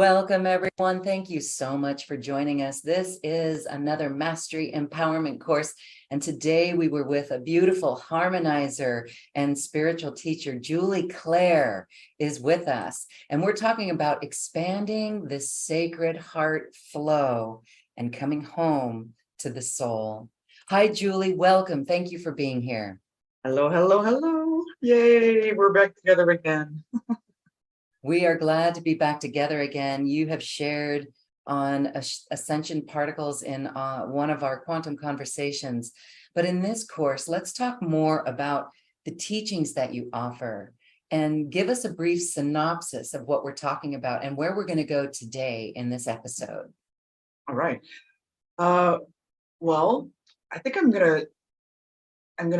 Welcome, everyone. Thank you so much for joining us. This is another Mastery Empowerment course. And today we were with a beautiful harmonizer and spiritual teacher. Julie Claire is with us. And we're talking about expanding the sacred heart flow and coming home to the soul. Hi, Julie. Welcome. Thank you for being here. Hello, hello, hello. Yay, we're back together again. We are glad to be back together again. You have shared on ascension particles in one of our quantum conversations. But in this course, let's talk more about the teachings that you offer and give us a brief synopsis of what we're talking about and where we're going to go today in this episode. All right. Well, I think I'm gonna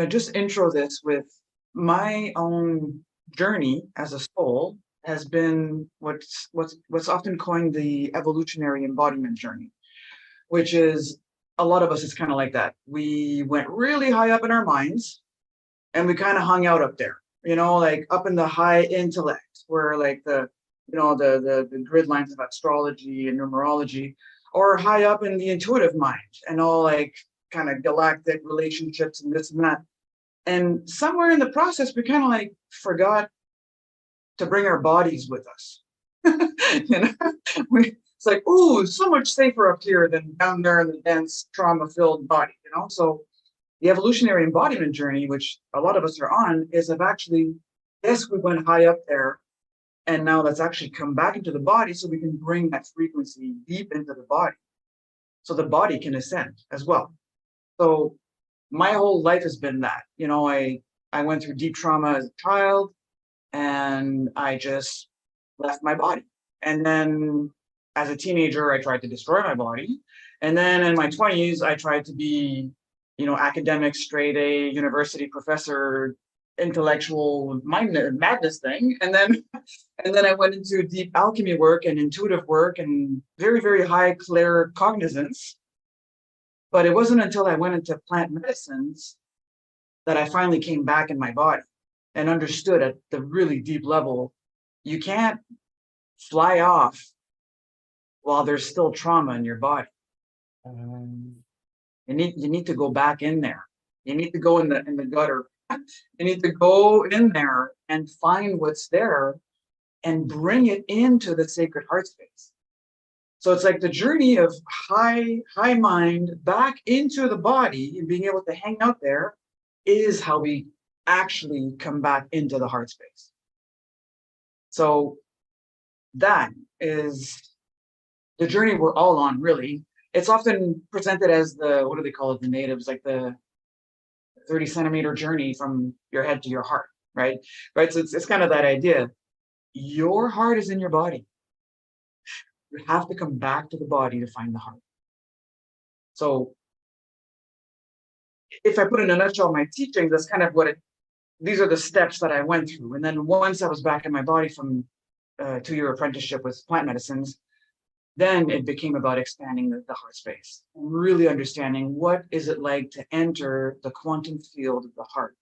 just intro this with my own journey as a soul has been what's often coined the evolutionary embodiment journey, which is a lot of us is kind of like that. We went really high up in our minds and we kind of hung out up there, like up in the high intellect where like the grid lines of astrology and numerology, or high up in the intuitive mind and all like kind of galactic relationships and this and that. And somewhere in the process, we kind of like forgot to bring our bodies with us. It's like, ooh, so much safer up here than down there in the dense trauma-filled body, So the evolutionary embodiment journey, which a lot of us are on, is of actually, yes, we went high up there, and now let's actually come back into the body so we can bring that frequency deep into the body, so the body can ascend as well. So my whole life has been that, I went through deep trauma as a child, and I just left my body. And then as a teenager, I tried to destroy my body. And then in my 20s, I tried to be, academic, straight A, university professor, intellectual madness thing. And then I went into deep alchemy work and intuitive work and very, very high clear cognizance. But it wasn't until I went into plant medicines that I finally came back in my body and understood at the really deep level, you can't fly off while there's still trauma in your body. You need to go back in there. You need to go in the gutter. You need to go in there and find what's there and bring it into the sacred heart space. So it's like the journey of high mind back into the body and being able to hang out there is how we actually come back into the heart space. So that is the journey we're all on, really. It's often presented as the, what do they call it, the natives, like the 30-centimeter journey from your head to your heart, right? So it's kind of that idea. Your heart is in your body. You have to come back to the body to find the heart. So if I put in a nutshell my teachings, that's kind of what these are the steps that I went through. And then once I was back in my body from a 2-year apprenticeship with plant medicines, then it became about expanding the heart space, really understanding what is it like to enter the quantum field of the heart.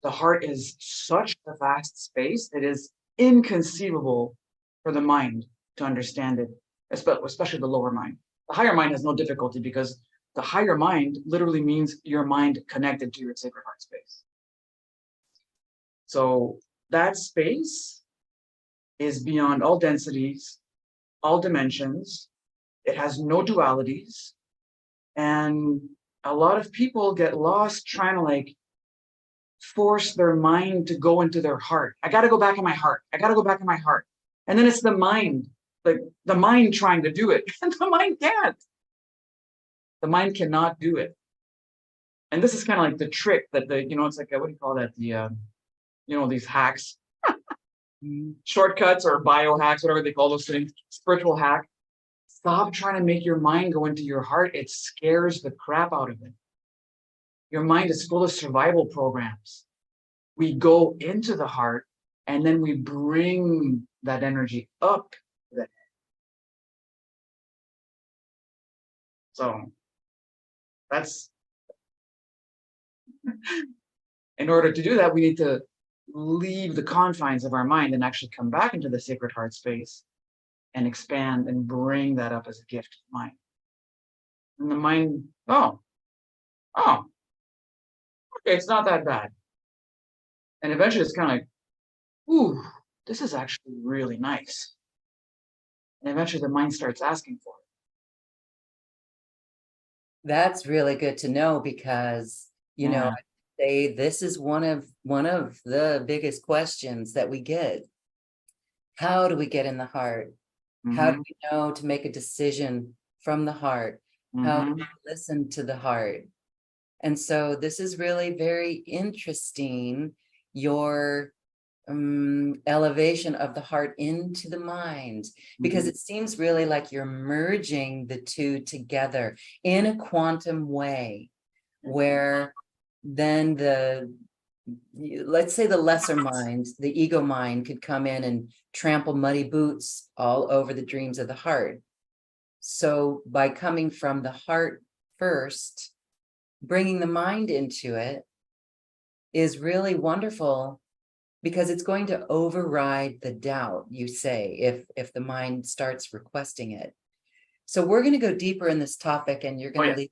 The heart is such a vast space, it is inconceivable for the mind to understand it, especially the lower mind. The higher mind has no difficulty because the higher mind literally means your mind connected to your sacred heart space. So that space is beyond all densities, all dimensions. It has no dualities. And a lot of people get lost trying to like force their mind to go into their heart. I got to go back in my heart. I got to go back in my heart. And then it's the mind, like the mind trying to do it. And the mind can't. The mind cannot do it. And this is kind of like the trick that it's like, what do you call that? These hacks, shortcuts or biohacks, whatever they call those things, spiritual hack. Stop trying to make your mind go into your heart. It scares the crap out of it. Your mind is full of survival programs. We go into the heart and then we bring that energy up to the head. So that's, in order to do that, we need to leave the confines of our mind and actually come back into the sacred heart space and expand and bring that up as a gift to the mind. And the mind, oh, okay, it's not that bad. And eventually it's kind of like, ooh, this is actually really nice. And eventually the mind starts asking for it. That's really good to know because, you know, Yeah. I say this is one of the biggest questions that we get. How do we get in the heart? How do Mm-hmm. we know to make a decision from the heart? How do Mm-hmm. we listen to the heart? And so this is really very interesting, your elevation of the heart into the mind, because it seems really like you're merging the two together in a quantum way, where then let's say the lesser mind, the ego mind, could come in and trample muddy boots all over the dreams of the heart. So by coming from the heart first, bringing the mind into it is really wonderful, because it's going to override the doubt, you say, if the mind starts requesting it. So we're going to go deeper in this topic, and you're Oh, going to yeah.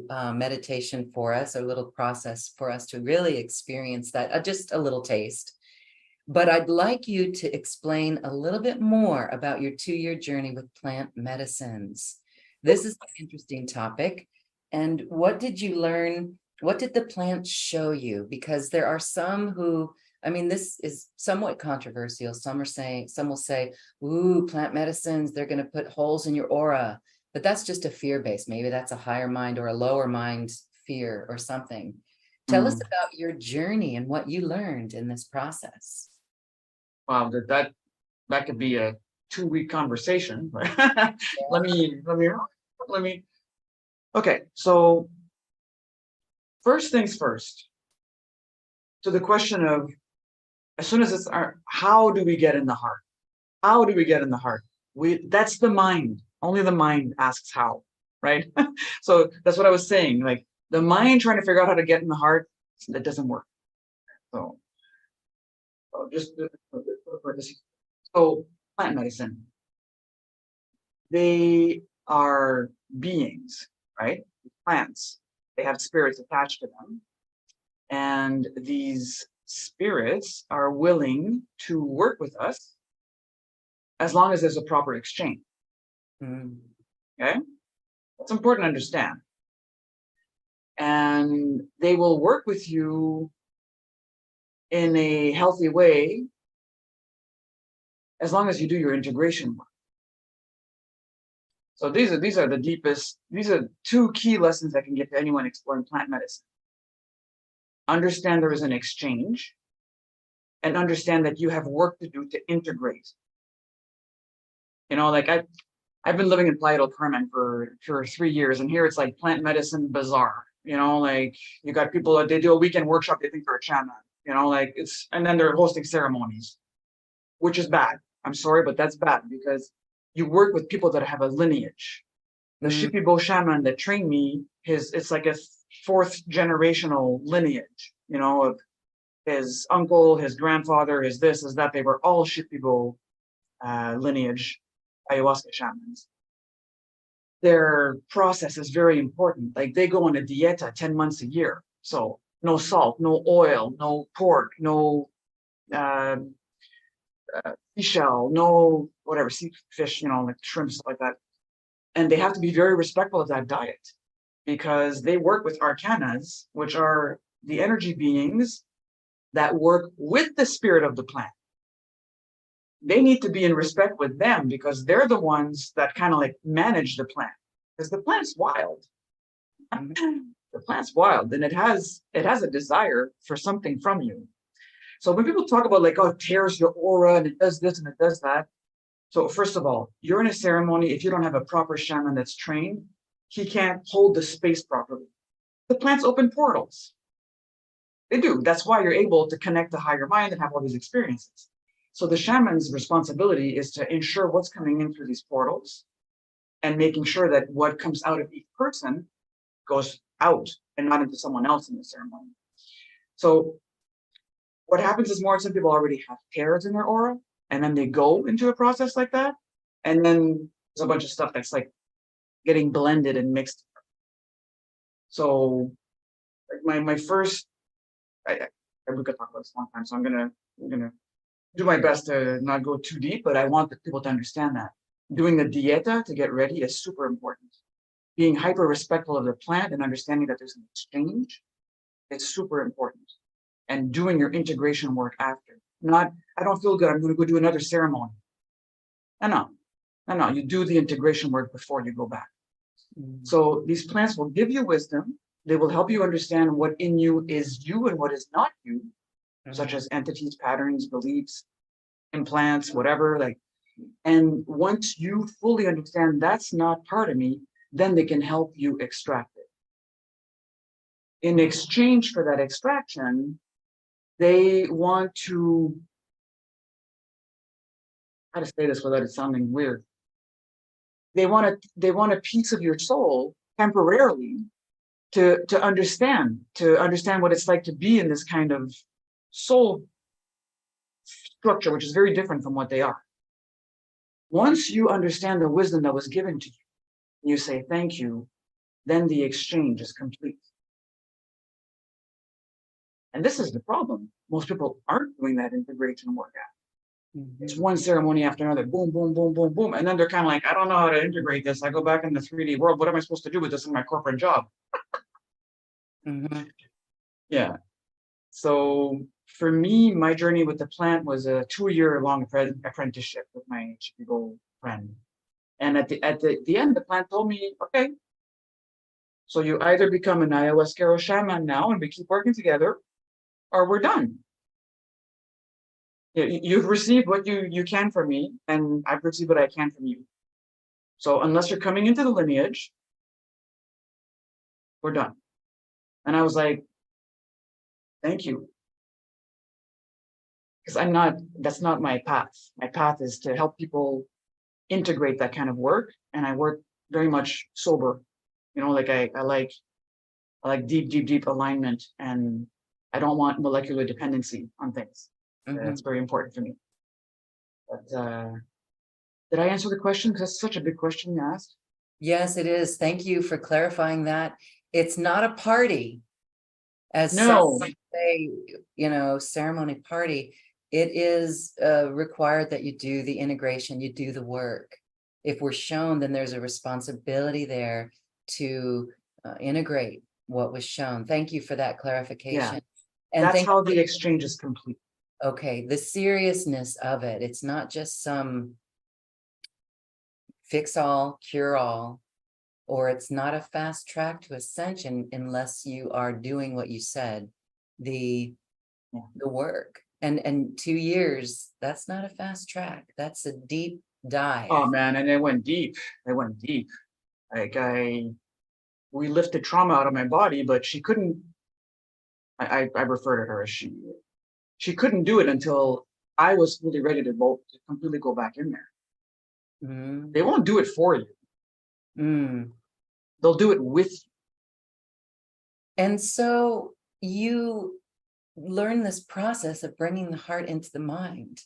lead meditation for us, a little process for us to really experience that, just a little taste. But I'd like you to explain a little bit more about your 2-year journey with plant medicines. This is an interesting topic. And what did you learn? What did the plants show you? Because there are some who, I mean, this is somewhat controversial. Some will say, ooh, plant medicines, they're going to put holes in your aura. But that's just a fear base. Maybe that's a higher mind or a lower mind fear or something. Tell us Mm. about your journey and what you learned in this process. Wow, that could be a 2-week conversation. Let me. Okay, so first things first, to the question of, as soon as it's how do we get in the heart? How do we get in the heart? That's the mind. Only the mind asks how, right? So that's what I was saying. Like the mind trying to figure out how to get in the heart, that doesn't work. So, so plant medicine, they are beings, right? Plants. They have spirits attached to them. And these spirits are willing to work with us as long as there's a proper exchange. Mm. Okay? That's important to understand. And they will work with you in a healthy way as long as you do your integration work. So these are the deepest, these are 2 key lessons I can give to anyone exploring plant medicine. Understand there is an exchange, and understand that you have work to do to integrate. You know, like I've been living in Playa del Carmen for 3 years, and here it's like plant medicine bazaar. You know, like you got people that they do a weekend workshop, they think they're a shaman. You know, like and then they're hosting ceremonies, which is bad. I'm sorry, but that's bad, because you work with people that have a lineage. The Mm. Shipibo shaman that trained me, it's like a 4th generational lineage, you know, of his uncle, his grandfather, his this, his that. They were all Shipibo lineage ayahuasca shamans. Their process is very important. Like they go on a dieta 10 months a year. So no salt, no oil, no pork, no seashell, no whatever, sea fish, you know, like shrimp, stuff like that. And they have to be very respectful of that diet, because they work with arcanas, which are the energy beings that work with the spirit of the plant. They need to be in respect with them, because they're the ones that kind of like manage the plant, because the plant's wild. The plant's wild, and it has a desire for something from you. So when people talk about like, oh, it tears your aura and it does this and it does that. So first of all, you're in a ceremony. If you don't have a proper shaman that's trained, he can't hold the space properly. The plants open portals. They do. That's why you're able to connect to higher mind and have all these experiences. So the shaman's responsibility is to ensure what's coming in through these portals, and making sure that what comes out of each person goes out and not into someone else in the ceremony. So what happens is, more some people already have tears in their aura, and then they go into a process like that, And then there's a bunch of stuff that's like getting blended and mixed. So like my first, we could talk about this a long time, so I'm gonna do my best to not go too deep, but I want the people to understand that doing the dieta to get ready is super important. Being hyper respectful of the plant and understanding that there's an exchange, it's super important. And doing your integration work after. Not, I don't feel good, I'm gonna go do another ceremony. No, you do the integration work before you go back. So these plants will give you wisdom. They will help you understand what in you is you and what is not you, such as entities, patterns, beliefs, implants, whatever. Like, and once you fully understand that's not part of me, then they can help you extract it. In exchange for that extraction, they want to, how to say this without it sounding weird. They want a piece of your soul temporarily to understand what it's like to be in this kind of soul structure, which is very different from what they are. Once you understand the wisdom that was given to you, and you say thank you, then the exchange is complete. And this is the problem. Most people aren't doing that integration work out. It's one ceremony after another, boom, boom, boom, boom, boom. And then they're kind of like, I don't know how to integrate this. I go back in the 3D world. What am I supposed to do with this in my corporate job? Yeah. So for me, my journey with the plant was a 2-year-long apprenticeship with my Chicago friend. And at the end, the plant told me, okay, so you either become an ayahuasquero shaman now and we keep working together, or we're done. You've received what you can from me, and I've received what I can from you. So unless you're coming into the lineage, we're done. And I was like, thank you. Because that's not my path. My path is to help people integrate that kind of work. And I work very much sober. Like I like deep alignment, and I don't want molecular dependency on things. That's very important for me. But did I answer the question? Because that's such a big question you asked. Yes, it is. Thank you for clarifying that. It's not a party, as No. some say, ceremony party. It is required that you do the integration, you do the work. If we're shown, then there's a responsibility there to integrate what was shown. Thank you for that clarification. Yeah. And that's how the exchange is complete. Okay, the seriousness of it. It's not just some fix all, cure all, or it's not a fast track to ascension unless you are doing what you said, the work. And 2 years, that's not a fast track. That's a deep dive. Oh man, and it went deep. Like we lifted trauma out of my body, but she couldn't, I refer to her as she couldn't do it until I was fully ready to completely go back in there. They won't do it for you. They'll do it with you. And so you learn this process of bringing the heart into the mind.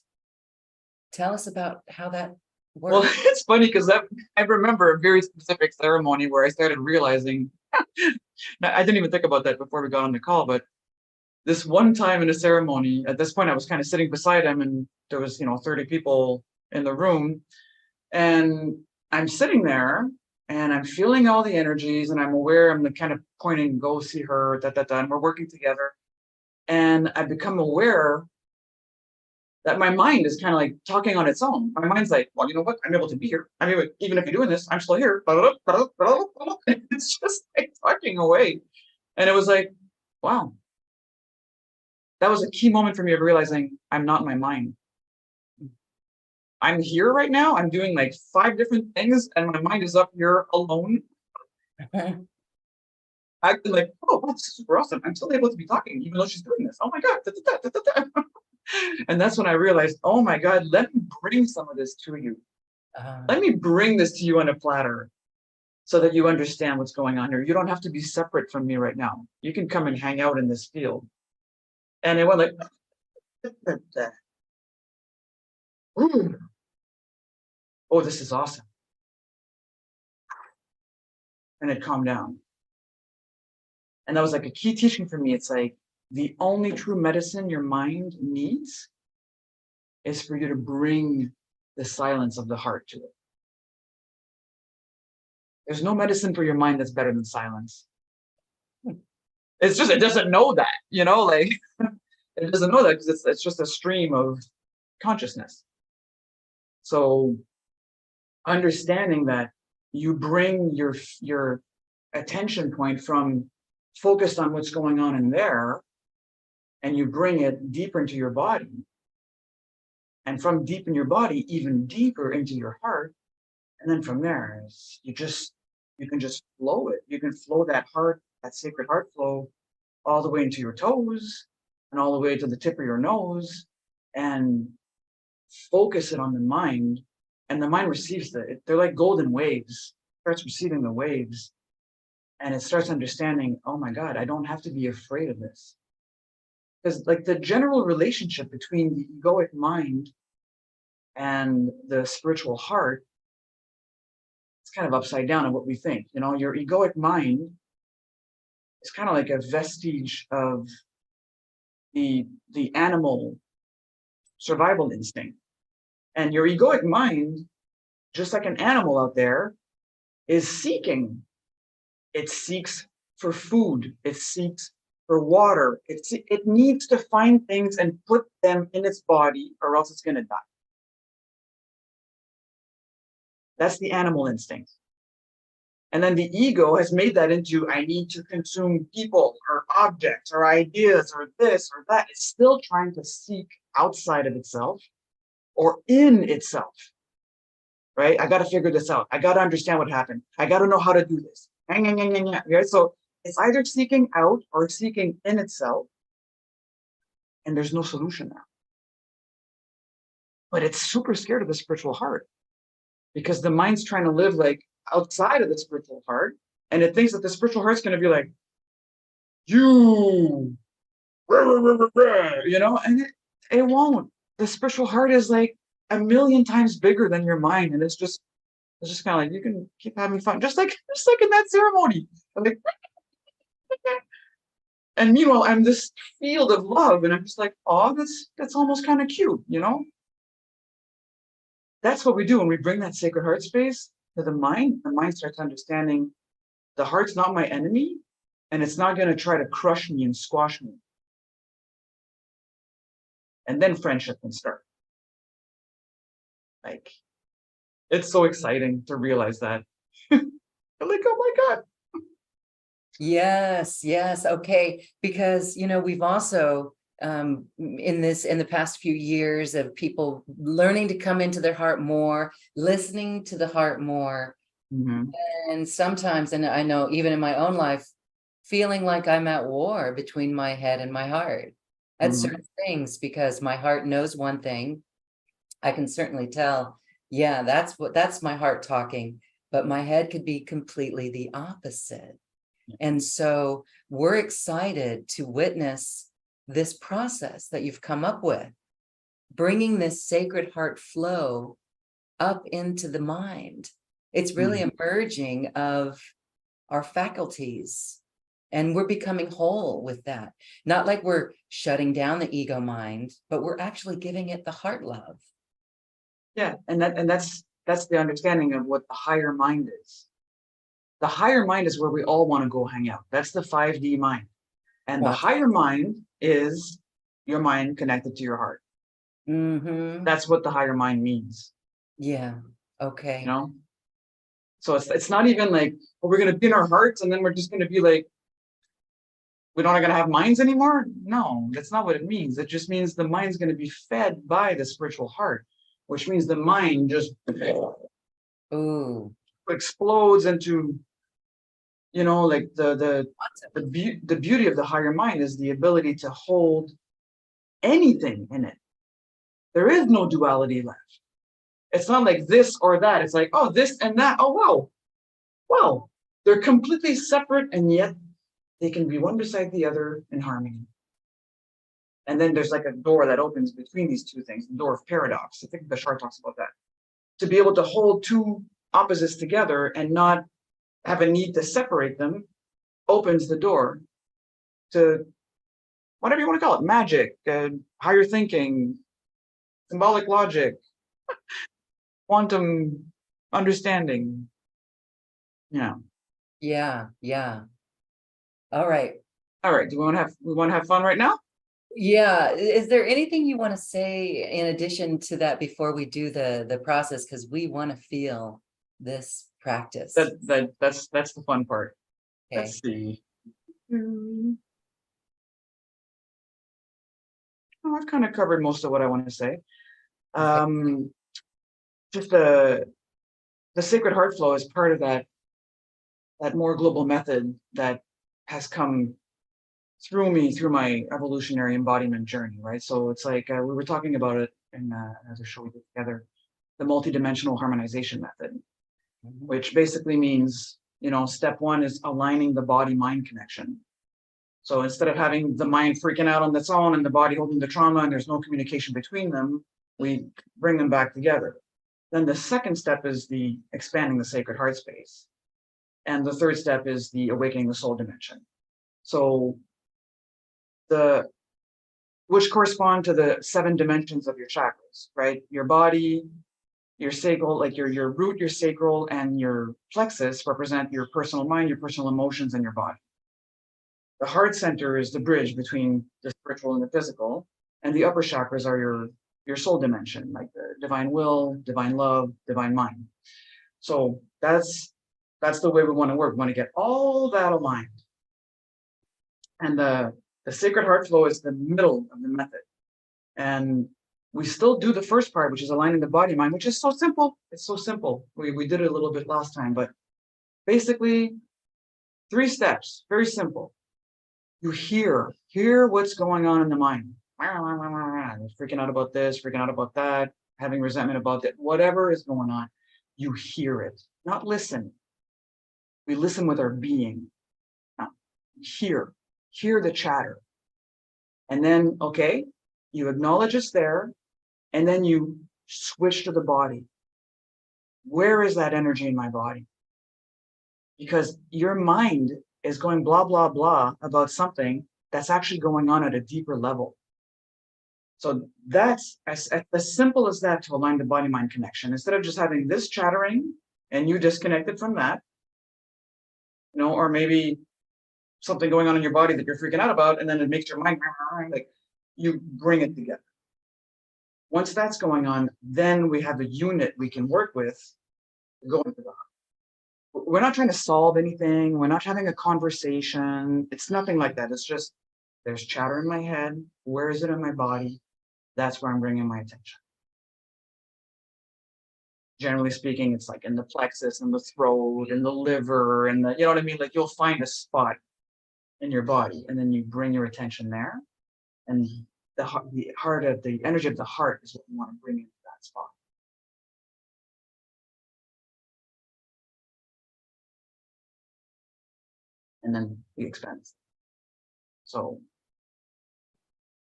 Tell us about how that works. Well, it's funny because I remember a very specific ceremony where I started realizing, I didn't even think about that before we got on the call, but this one time in a ceremony, at this point I was kind of sitting beside him and there was, 30 people in the room, and I'm sitting there and I'm feeling all the energies and I'm aware, I'm kind of pointing, go see her, and we're working together. And I become aware that my mind is kind of like talking on its own. My mind's like, well, you know what? I'm able to be here. I mean, even if you're doing this, I'm still here. It's just like talking away. And it was like, wow. That was a key moment for me of realizing I'm not my mind. I'm here right now. I'm doing like 5 different things and my mind is up here alone. Acting like, oh, this is super awesome. I'm still able to be talking even though she's doing this. Oh my God. And that's when I realized, oh my God, let me bring some of this to you. Let me bring this to you on a platter so that you understand what's going on here. You don't have to be separate from me right now. You can come and hang out in this field. And it went like, ooh. oh, this is awesome. And it calmed down. And that was like a key teaching for me. It's like the only true medicine your mind needs is for you to bring the silence of the heart to it. There's no medicine for your mind that's better than silence. It's just, it doesn't know that, like it doesn't know that because it's just a stream of consciousness. So understanding that you bring your attention point from focused on what's going on in there, and you bring it deeper into your body, and from deep in your body even deeper into your heart, and then from there you can just flow it. You can flow that sacred heart flow all the way into your toes and all the way to the tip of your nose, and focus it on the mind, and the mind receives they're like golden waves. It starts receiving the waves, and it starts understanding, oh my God, I don't have to be afraid of this. Because like the general relationship between the egoic mind and the spiritual heart, it's kind of upside down in what we think. Your egoic mind is kind of like a vestige of the animal survival instinct. And your egoic mind, just like an animal out there, is seeking. It seeks for food. It seeks for water. It needs to find things and put them in its body, or else it's going to die. That's the animal instinct. And then the ego has made that into, I need to consume people or objects or ideas or this or that. It's still trying to seek outside of itself or in itself, right? I got to figure this out. I got to understand what happened. I got to know how to do this. Right? So it's either seeking out or seeking in itself, and there's no solution there. But it's super scared of the spiritual heart because the mind's trying to live like outside of the spiritual heart, and it thinks that the spiritual heart's going to be like, you, and it won't. The spiritual heart is like 1,000,000 times bigger than your mind, and it's just kind of like, you can keep having fun, just like in that ceremony. I'm like, and meanwhile, I'm this field of love, and I'm just like, oh, that's almost kind of cute, That's what we do when we bring that sacred heart space to the mind. The mind starts understanding the heart's not my enemy, and it's not going to try to crush me and squash me. And then friendship can start. Like, it's so exciting to realize that. Like, oh my God. Yes, yes. Okay. Because, we've also, in the past few years of people learning to come into their heart more, listening to the heart more. Mm-hmm. And sometimes, and I know even in my own life, feeling like I'm at war between my head and my heart at certain things, because my heart knows one thing. I can certainly tell, yeah, that's my heart talking, but my head could be completely the opposite. And so we're excited to witness this process that you've come up with, bringing this sacred heart flow up into the mind. It's really a merging of our faculties, and we're becoming whole with that. Not like we're shutting down the ego mind, but we're actually giving it the heart love. Yeah, and that's the understanding of what the higher mind is. The higher mind is where we all want to go hang out. That's the 5D mind. And the higher mind is your mind connected to your heart. Mm-hmm. That's what the higher mind means. Yeah. Okay. So it's not even like, well, we're going to be in our hearts and then we're just going to be like, we're not going to have minds anymore. No, that's not what it means. It just means the mind's going to be fed by the spiritual heart, which means the mind just explodes into, like the beauty of the higher mind is the ability to hold anything in it. There is no duality left. It's not like this or that. It's like, oh, this and that. Oh, wow. Wow. They're completely separate, and yet they can be one beside the other in harmony. And then there's like a door that opens between these two things, the door of paradox. I think Bashar talks about that. to be able to hold two opposites together and not have a need to separate them opens the door to whatever you want to call it, magic, higher thinking, symbolic logic, quantum understanding. Yeah. Yeah. Yeah. All right. All right. Do we want to have fun right now? Yeah. Is there anything you want to say in addition to that before we do the process? Because we want to feel this practice. That's the fun part. Okay. Let's see. Oh, I've kind of covered most of what I want to say. Just the sacred heart flow is part of that more global method that has come through me through my evolutionary embodiment journey, right? So it's like we were talking about it in another show we did together, the multidimensional harmonization method, which basically means, step one is aligning the body-mind connection. So instead of having the mind freaking out on its own and the body holding the trauma and there's no communication between them, we bring them back together. Then the second step is the expanding the sacred heart space. And the third step is the awakening the soul dimension. So which correspond to the 7 dimensions of your chakras, right? Your body, your sacral, like your root, your sacral, and your plexus represent your personal mind, your personal emotions, and your body. The heart center is the bridge between the spiritual and the physical, and the upper chakras are your soul dimension, like the divine will, divine love, divine mind. So that's the way we want to work. We want to get all that aligned. And the sacred heart flow is the middle of the method. And we still do the first part, which is aligning the body mind, which is so simple. It's so simple. We did it a little bit last time, but basically 3 steps, very simple. You hear what's going on in the mind. Freaking out about this, freaking out about that, having resentment about that, whatever is going on, you hear it, not listen. We listen with our being. Now, hear the chatter. And then, okay, you acknowledge it's there, and then you switch to the body. Where is that energy in my body? Because your mind is going blah, blah, blah about something that's actually going on at a deeper level. So that's as simple as that to align the body-mind connection. Instead of just having this chattering and you disconnected from that, or maybe something going on in your body that you're freaking out about, and then it makes your mind, like, you bring it together. Once that's going on, then we have a unit we can work with going to the heart. We're not trying to solve anything. We're not having a conversation. It's nothing like that. It's just, there's chatter in my head. Where is it in my body? That's where I'm bringing my attention. Generally speaking, it's like in the plexus and the throat and the liver and you know what I mean? Like you'll find a spot in your body and then you bring your attention there. And the energy of the heart is what we want to bring into that spot. And then we expand. So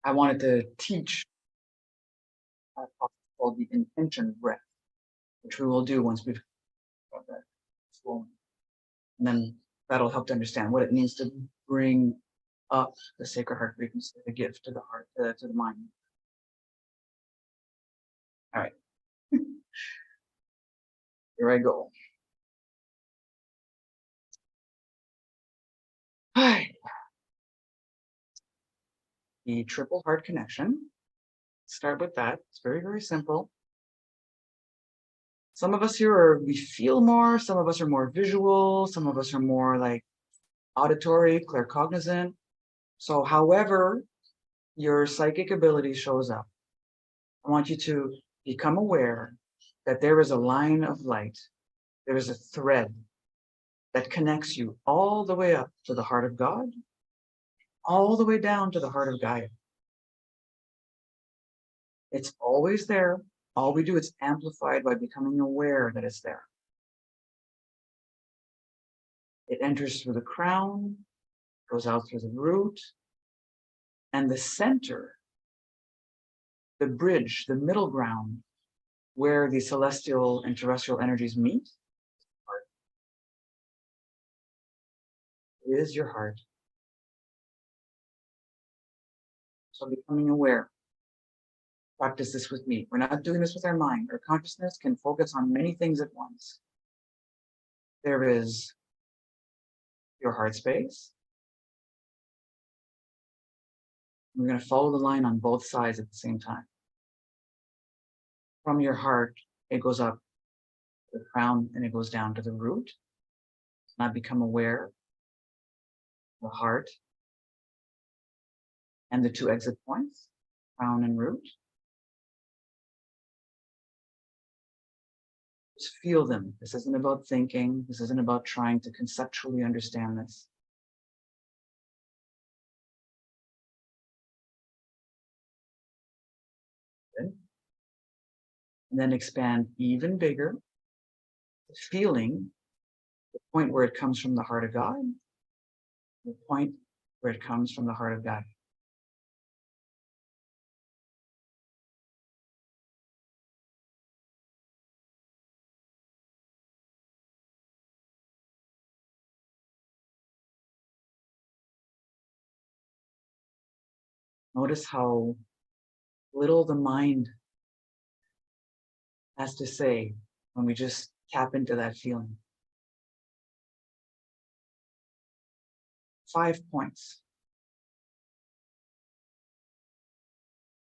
I wanted to teach a process called the intention breath, which we will do once we've got that flowing. And then that'll help to understand what it means to bring up the sacred heart frequency, the gift to the heart, to the mind. All right. Here I go. Hi. The triple heart connection. Start with that. It's very, very simple. Some of us here we feel more, some of us are more visual, some of us are more like auditory, claircognizant. So however your psychic ability shows up, I want you to become aware that there is a line of light, there is a thread that connects you all the way up to the heart of God, all the way down to the heart of Gaia. It's always there. All we do is amplify it by becoming aware that it's there. It enters through the crown, goes out through the root, and the center, the bridge, the middle ground, where the celestial and terrestrial energies meet. Heart. It is your heart. So becoming aware. Practice this with me. We're not doing this with our mind. Our consciousness can focus on many things at once. There is your heart space. We're going to follow the line on both sides at the same time. From your heart, it goes up to the crown and it goes down to the root. Now become aware of the heart and the two exit points, crown and root. Just feel them. This isn't about thinking. This isn't about trying to conceptually understand this. Good. And then expand even bigger, feeling the point where it comes from the heart of God, the point where it comes from the heart of God. Notice how little the mind has to say when we just tap into that feeling. 5 points.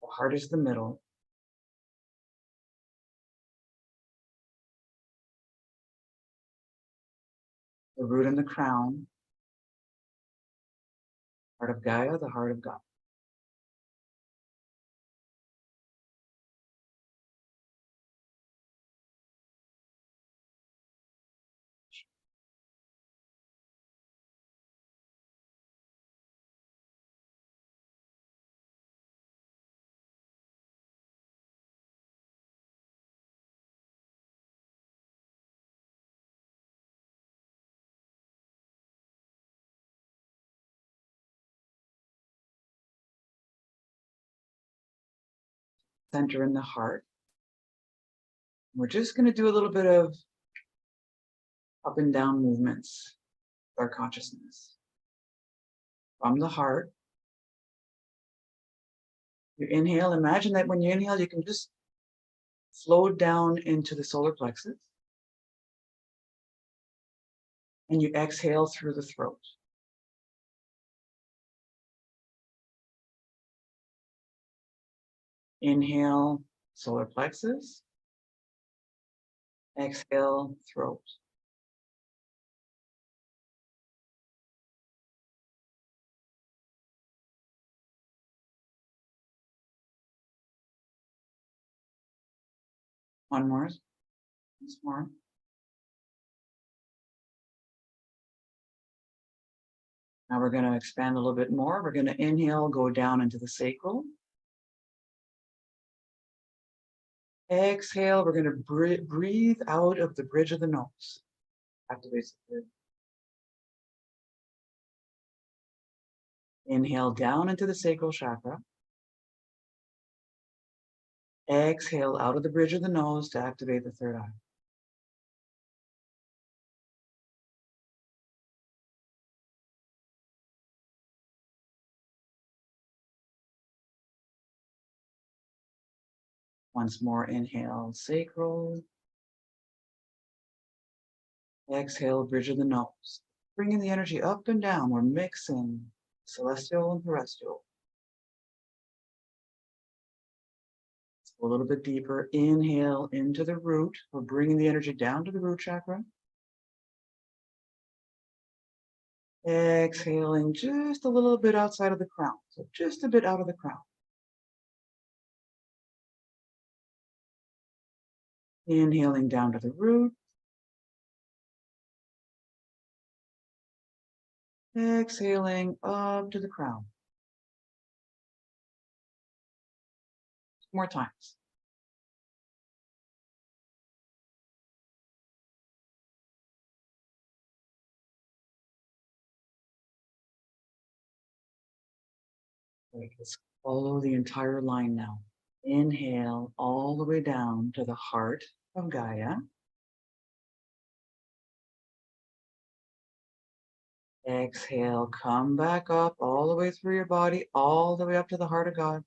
The heart is the middle. The root and the crown. Heart of Gaia, the heart of God. Center in the heart. We're just going to do a little bit of up and down movements with our consciousness. From the heart, you inhale. Imagine that when you inhale, you can just flow down into the solar plexus. And you exhale through the throat. Inhale, solar plexus. Exhale, throat. One more. Once more. Now we're going to expand a little bit more. We're going to inhale, go down into the sacral. Exhale, we're going to breathe out of the bridge of the nose. Activates the bridge. Inhale down into the sacral chakra. Exhale out of the bridge of the nose to activate the third eye. Once more, inhale, sacral. Exhale, bridge of the nose. Bringing the energy up and down. We're mixing celestial and terrestrial. A little bit deeper. Inhale into the root. We're bringing the energy down to the root chakra. Exhaling just a little bit outside of the crown. So just a bit out of the crown. Inhaling down to the root. Exhaling up to the crown. More times. Let's follow the entire line now. Inhale all the way down to the heart of Gaia. Exhale, come back up all the way through your body, all the way up to the heart of God.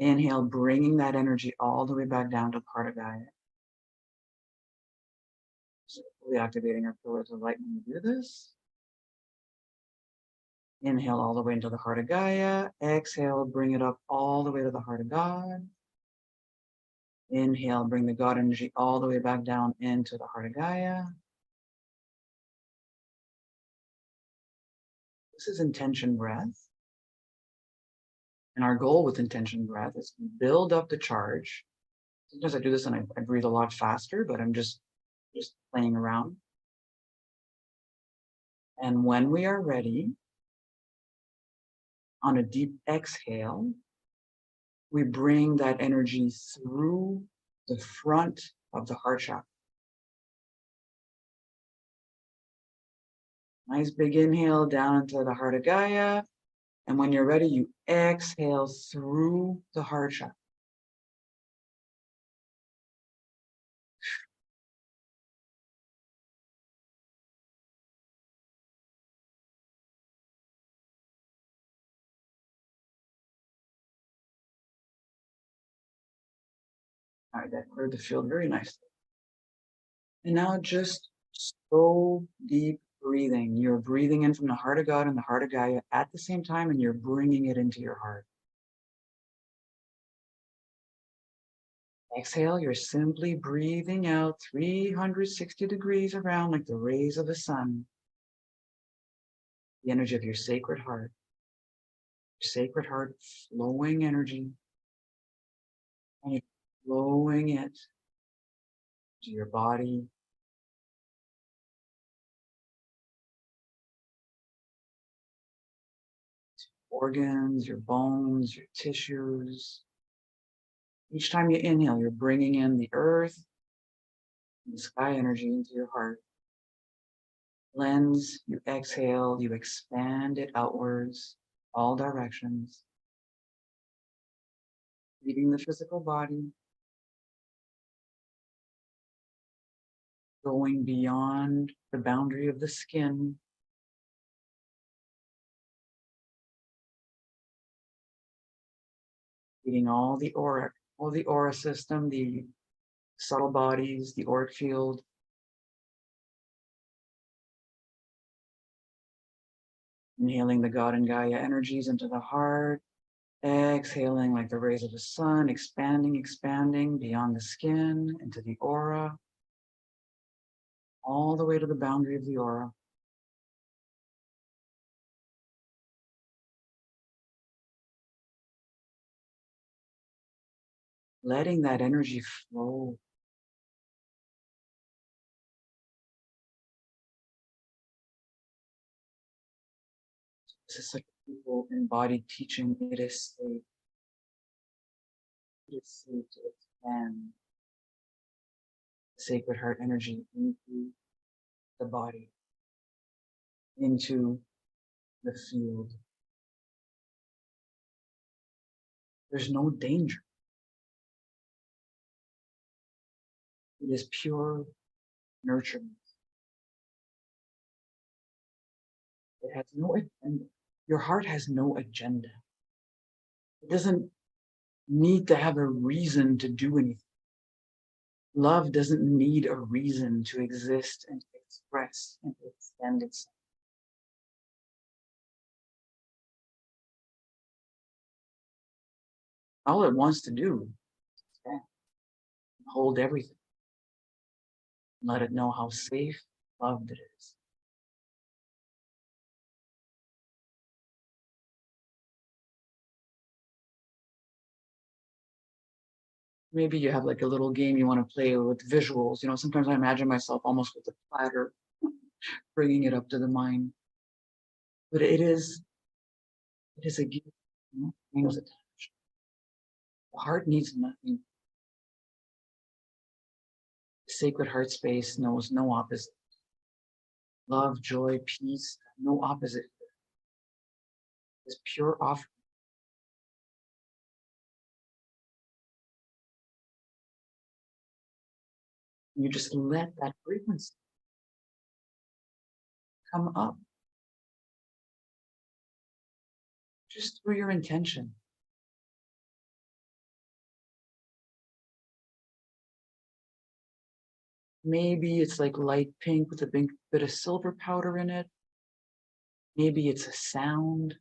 Inhale, bringing that energy all the way back down to the heart of Gaia. So fully activating our pillars of light when we do this. Inhale all the way into the heart of Gaia. Exhale, bring it up all the way to the heart of God. Inhale, bring the God energy all the way back down into the heart of Gaia. This is intention breath. And our goal with intention breath is to build up the charge. Sometimes I do this and I breathe a lot faster, but I'm just playing around. And when we are ready, on a deep exhale, we bring that energy through the front of the heart chakra. Nice big inhale down into the heart of Gaia. And when you're ready, you exhale through the heart chakra. All right, that cleared the field very nicely. And now just slow, deep breathing. You're breathing in from the heart of God and the heart of Gaia at the same time, and you're bringing it into your heart. Exhale, you're simply breathing out 360 degrees around like the rays of the sun. The energy of your sacred heart. Your sacred heart flowing energy. And you're flowing it to your body. Organs, your bones, your tissues. Each time you inhale, you're bringing in the earth and the sky energy into your heart. Cleanse, you exhale, you expand it outwards, all directions. Leaving the physical body, going beyond the boundary of the skin. Feeding all the aura system, the subtle bodies, the auric field. Inhaling the God and Gaia energies into the heart. Exhaling like the rays of the sun, expanding beyond the skin, into the aura. All the way to the boundary of the aura. Letting that energy flow. This is such a beautiful embodied teaching. It is safe. It is safe to expand sacred heart energy into the body, into the field. There's no danger. It is pure nurturing. It has no agenda. Your heart has no agenda. It doesn't need to have a reason to do anything. Love doesn't need a reason to exist and to express and to extend itself. All it wants to do is hold everything. Let it know how safe, loved it is. Maybe you have like a little game you want to play with visuals. You know, sometimes I imagine myself almost with a platter, bringing it up to the mind. But it is a gift. Things attached. The heart needs nothing. The sacred heart space knows no opposite. Love, joy, peace, no opposite. this pure offering. You just let that frequency come up just through your intention. Maybe it's like light pink with a bit of silver powder in it. Maybe it's a sound.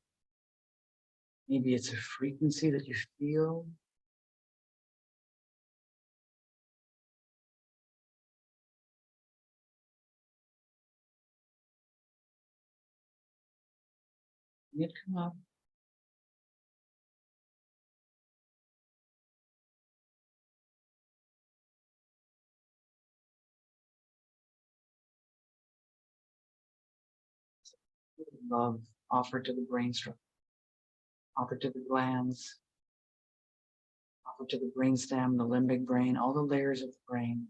Maybe it's a frequency that you feel. Let it come up. Love offered to the brain structure, offered to the glands, offered to the brainstem, the limbic brain, all the layers of the brain.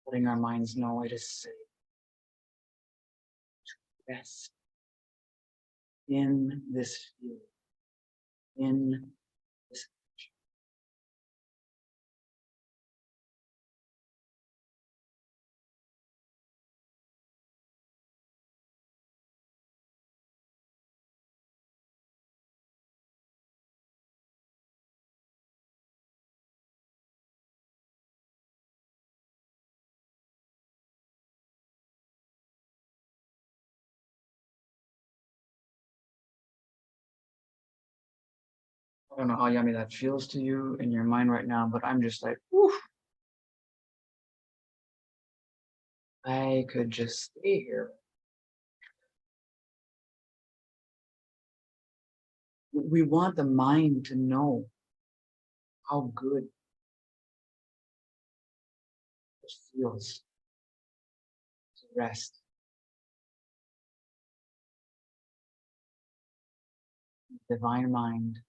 Letting our minds know it is safe to rest in this field, in this. I don't know how yummy that feels to you in your mind right now, but I'm just like, whew. I could just stay here. We want the mind to know how good it feels to rest. Divine mind.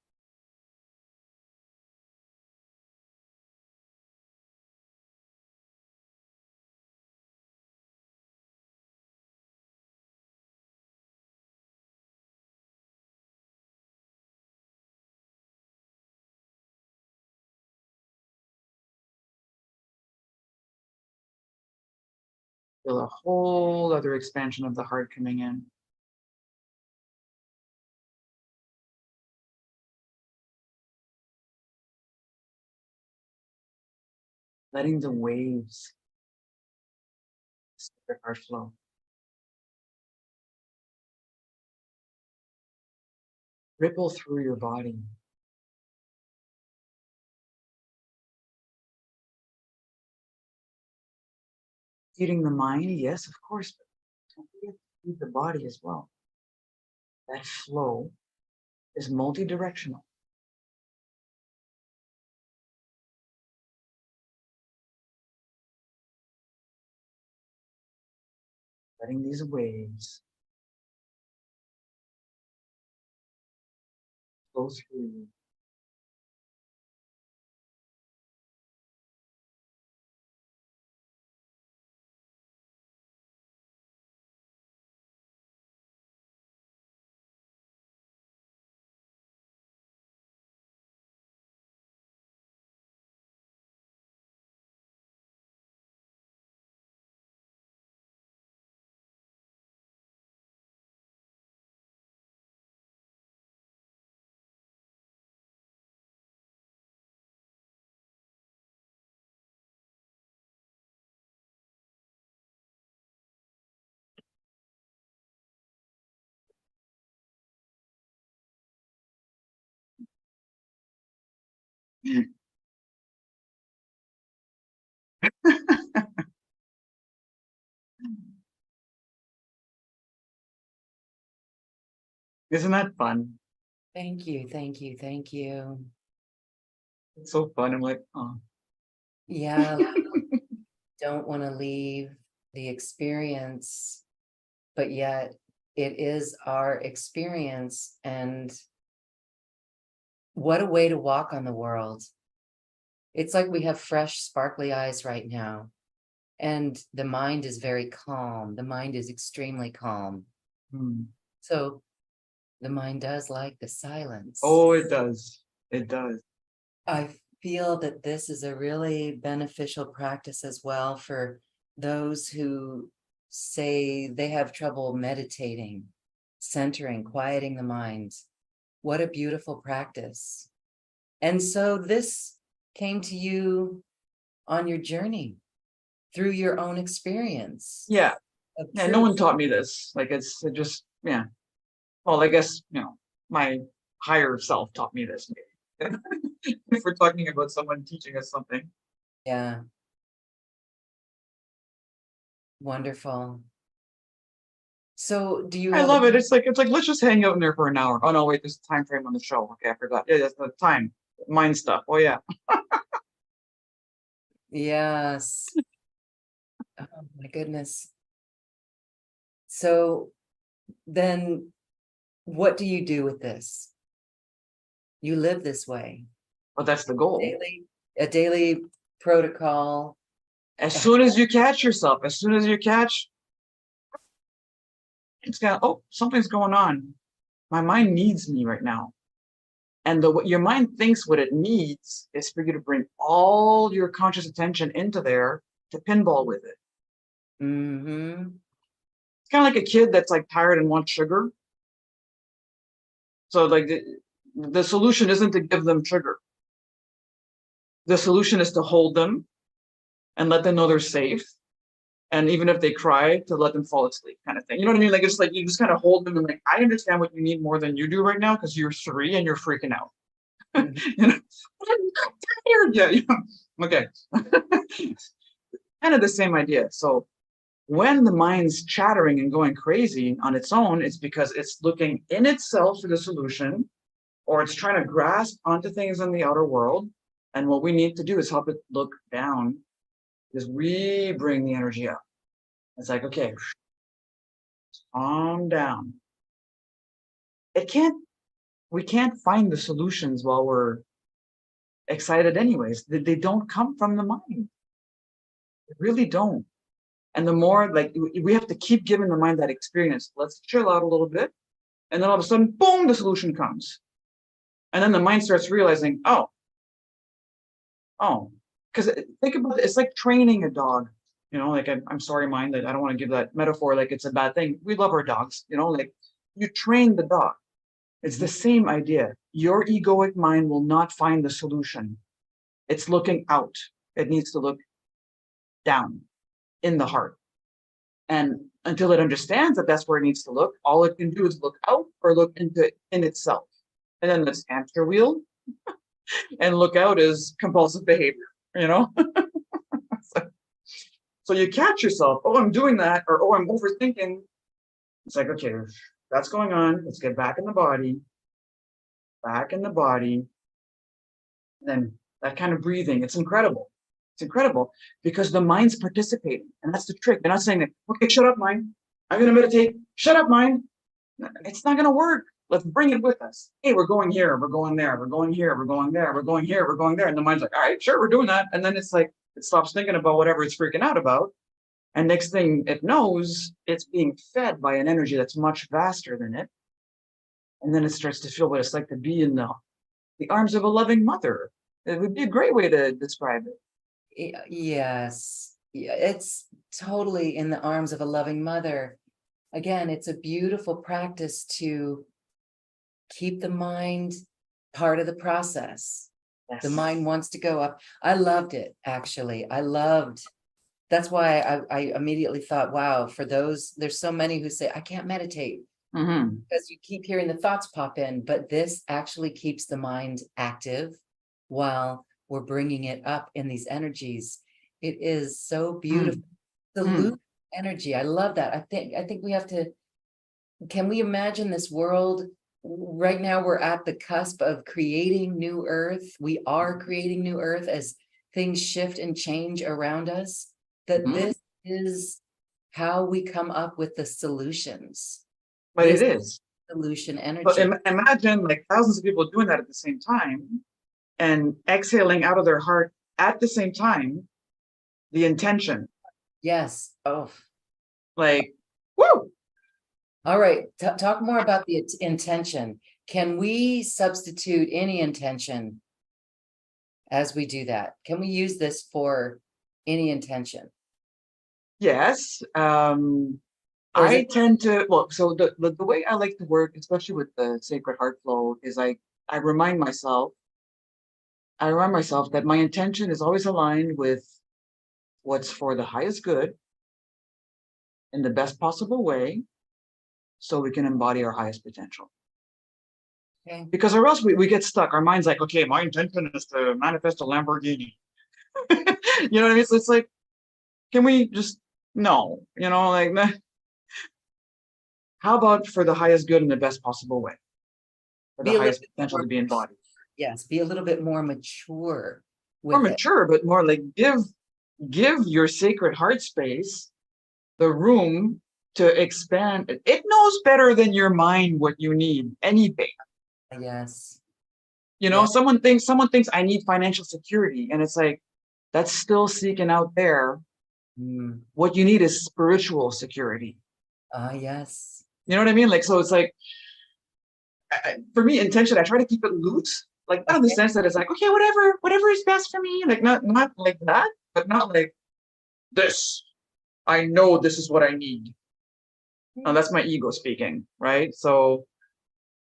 Feel a whole other expansion of the heart coming in. Letting the waves of the heart flow. Ripple through your body. Feeding the mind, yes, of course, but don't forget to feed the body as well. That flow is multi-directional. Letting these waves flow through you. Isn't that fun? Thank you, thank you, thank you. It's so fun. I'm like, oh. Yeah, don't want to leave the experience, but yet it is our experience. And what a way to walk on the world. It's like we have fresh, sparkly eyes right now. And the mind is very calm. The mind is extremely calm. Hmm. So the mind does like the silence. Oh, it does. It does. I feel that this is a really beneficial practice as well for those who say they have trouble meditating, centering, quieting the mind. What a beautiful practice. And so this came to you on your journey through your own experience Yeah. of Yeah. No truth. one taught me this. Like it just, yeah. Well, I guess, my higher self taught me this. Maybe. If we're talking about someone teaching us something. Yeah, wonderful. So do you I have a love it. It's like let's just hang out in there for an hour. Oh no, wait, there's a time frame on the show. Okay, I forgot. Yeah, that's the time. Mind stuff. Oh yeah. yes. Oh my goodness. So then what do you do with this? You live this way. But that's the goal. A daily protocol. As soon as you catch yourself, as soon as you catch, it's got, oh, something's going on. My mind needs me right now. And what your mind thinks what it needs is for you to bring all your conscious attention into there to pinball with it. Mm-hmm. It's kind of like a kid that's like tired and wants sugar. So like the solution isn't to give them sugar. The solution is to hold them and let them know they're safe. And even if they cry, to let them fall asleep, kind of thing. You know what I mean? Like it's like you just kind of hold them and like, I understand what you need more than you do right now because you're 3 and you're freaking out. Mm-hmm. You know, I'm not tired yet. You know? Okay. Kind of the same idea. So when the mind's chattering and going crazy on its own, it's because it's looking in itself for the solution, or it's trying to grasp onto things in the outer world. And what we need to do is help it look down, is we bring the energy up. It's like, okay, calm down. We can't find the solutions while we're excited anyways. They don't come from the mind. They really don't. And the more like we have to keep giving the mind that experience. Let's chill out a little bit. And then all of a sudden, boom, the solution comes. And then the mind starts realizing, oh, because think about it, it's like training a dog. Like I'm sorry, mind, that I don't want to give that metaphor like it's a bad thing. We love our dogs, like you train the dog. It's the same idea. Your egoic mind will not find the solution. It's looking out. It needs to look down in the heart. And until it understands that that's where it needs to look, all it can do is look out or look into in itself. And then this hamster wheel and look out is compulsive behavior. So you catch yourself, oh, I'm doing that, or oh, I'm overthinking. It's like, okay, that's going on. Let's get back in the body. Back in the body. And then that kind of breathing, it's incredible. It's incredible because the mind's participating. And that's the trick. They're not saying that, okay, shut up, mind. I'm going to meditate. Shut up, mind. It's not going to work. Let's bring it with us. Hey, we're going here. We're going there. We're going here. We're going there. We're going here. We're going there. And the mind's like, all right, sure, we're doing that. And then it's like, it stops thinking about whatever it's freaking out about. And next thing it knows, it's being fed by an energy that's much vaster than it. And then it starts to feel what it's like to be in the arms of a loving mother. It would be a great way to describe it. Yes, it's totally in the arms of a loving mother. Again, it's a beautiful practice to keep the mind part of the process. Yes. The mind wants to go up. I loved it, actually. That's why I immediately thought, wow, for those, there's so many who say, I can't meditate because you keep hearing the thoughts pop in, but this actually keeps the mind active while we're bringing it up in these energies. It is so beautiful. The loop energy. I love that. I think we have to, can we imagine this world right now? We're at the cusp of creating new earth. We are creating new earth as things shift and change around us, that this is how we come up with the solutions. But it is solution energy. But imagine like thousands of people doing that at the same time and exhaling out of their heart at the same time, the intention, Yes. Oh, like, woo, all right. Talk more about the intention. Can we substitute any intention as we do that? Can we use this for any intention? yes. Or is I it? tend to, well, so the way I like to work, especially with the Sacred Heart Flow, is I remind myself, that my intention is always aligned with what's for the highest good in the best possible way, so we can embody our highest potential. Okay. Because or else we get stuck. Our mind's like, okay, my intention is to manifest a Lamborghini. You know what I mean? So it's like, can we just, no, like, how about for the highest good in the best possible way, for the Be a little highest bit potential more, to be embodied? yes, be a little bit more mature More with it. mature, but more like give your sacred heart space the room to expand. It knows better than your mind what you need, anything. Yes. Someone thinks I need financial security, and it's like, that's still seeking out there. Mm. What you need is spiritual security. Yes. You know what I mean? Like, so it's like, for me, intention, I try to keep it loose, like not in the Okay. sense that it's like, okay, whatever is best for me, like not like that, but not like this. I know this is what I need. Oh, that's my ego speaking, right? So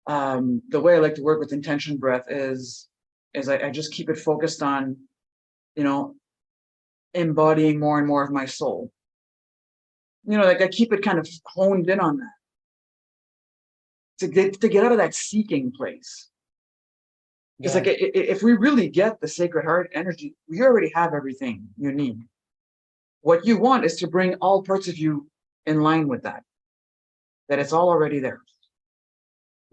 the way I like to work with intention breath is I just keep it focused on, embodying more and more of my soul. Like I keep it kind of honed in on that to get out of that seeking place. Because Yeah. like if we really get the Sacred Heart energy, we already have everything you need. What you want is to bring all parts of you in line with that it's all already there.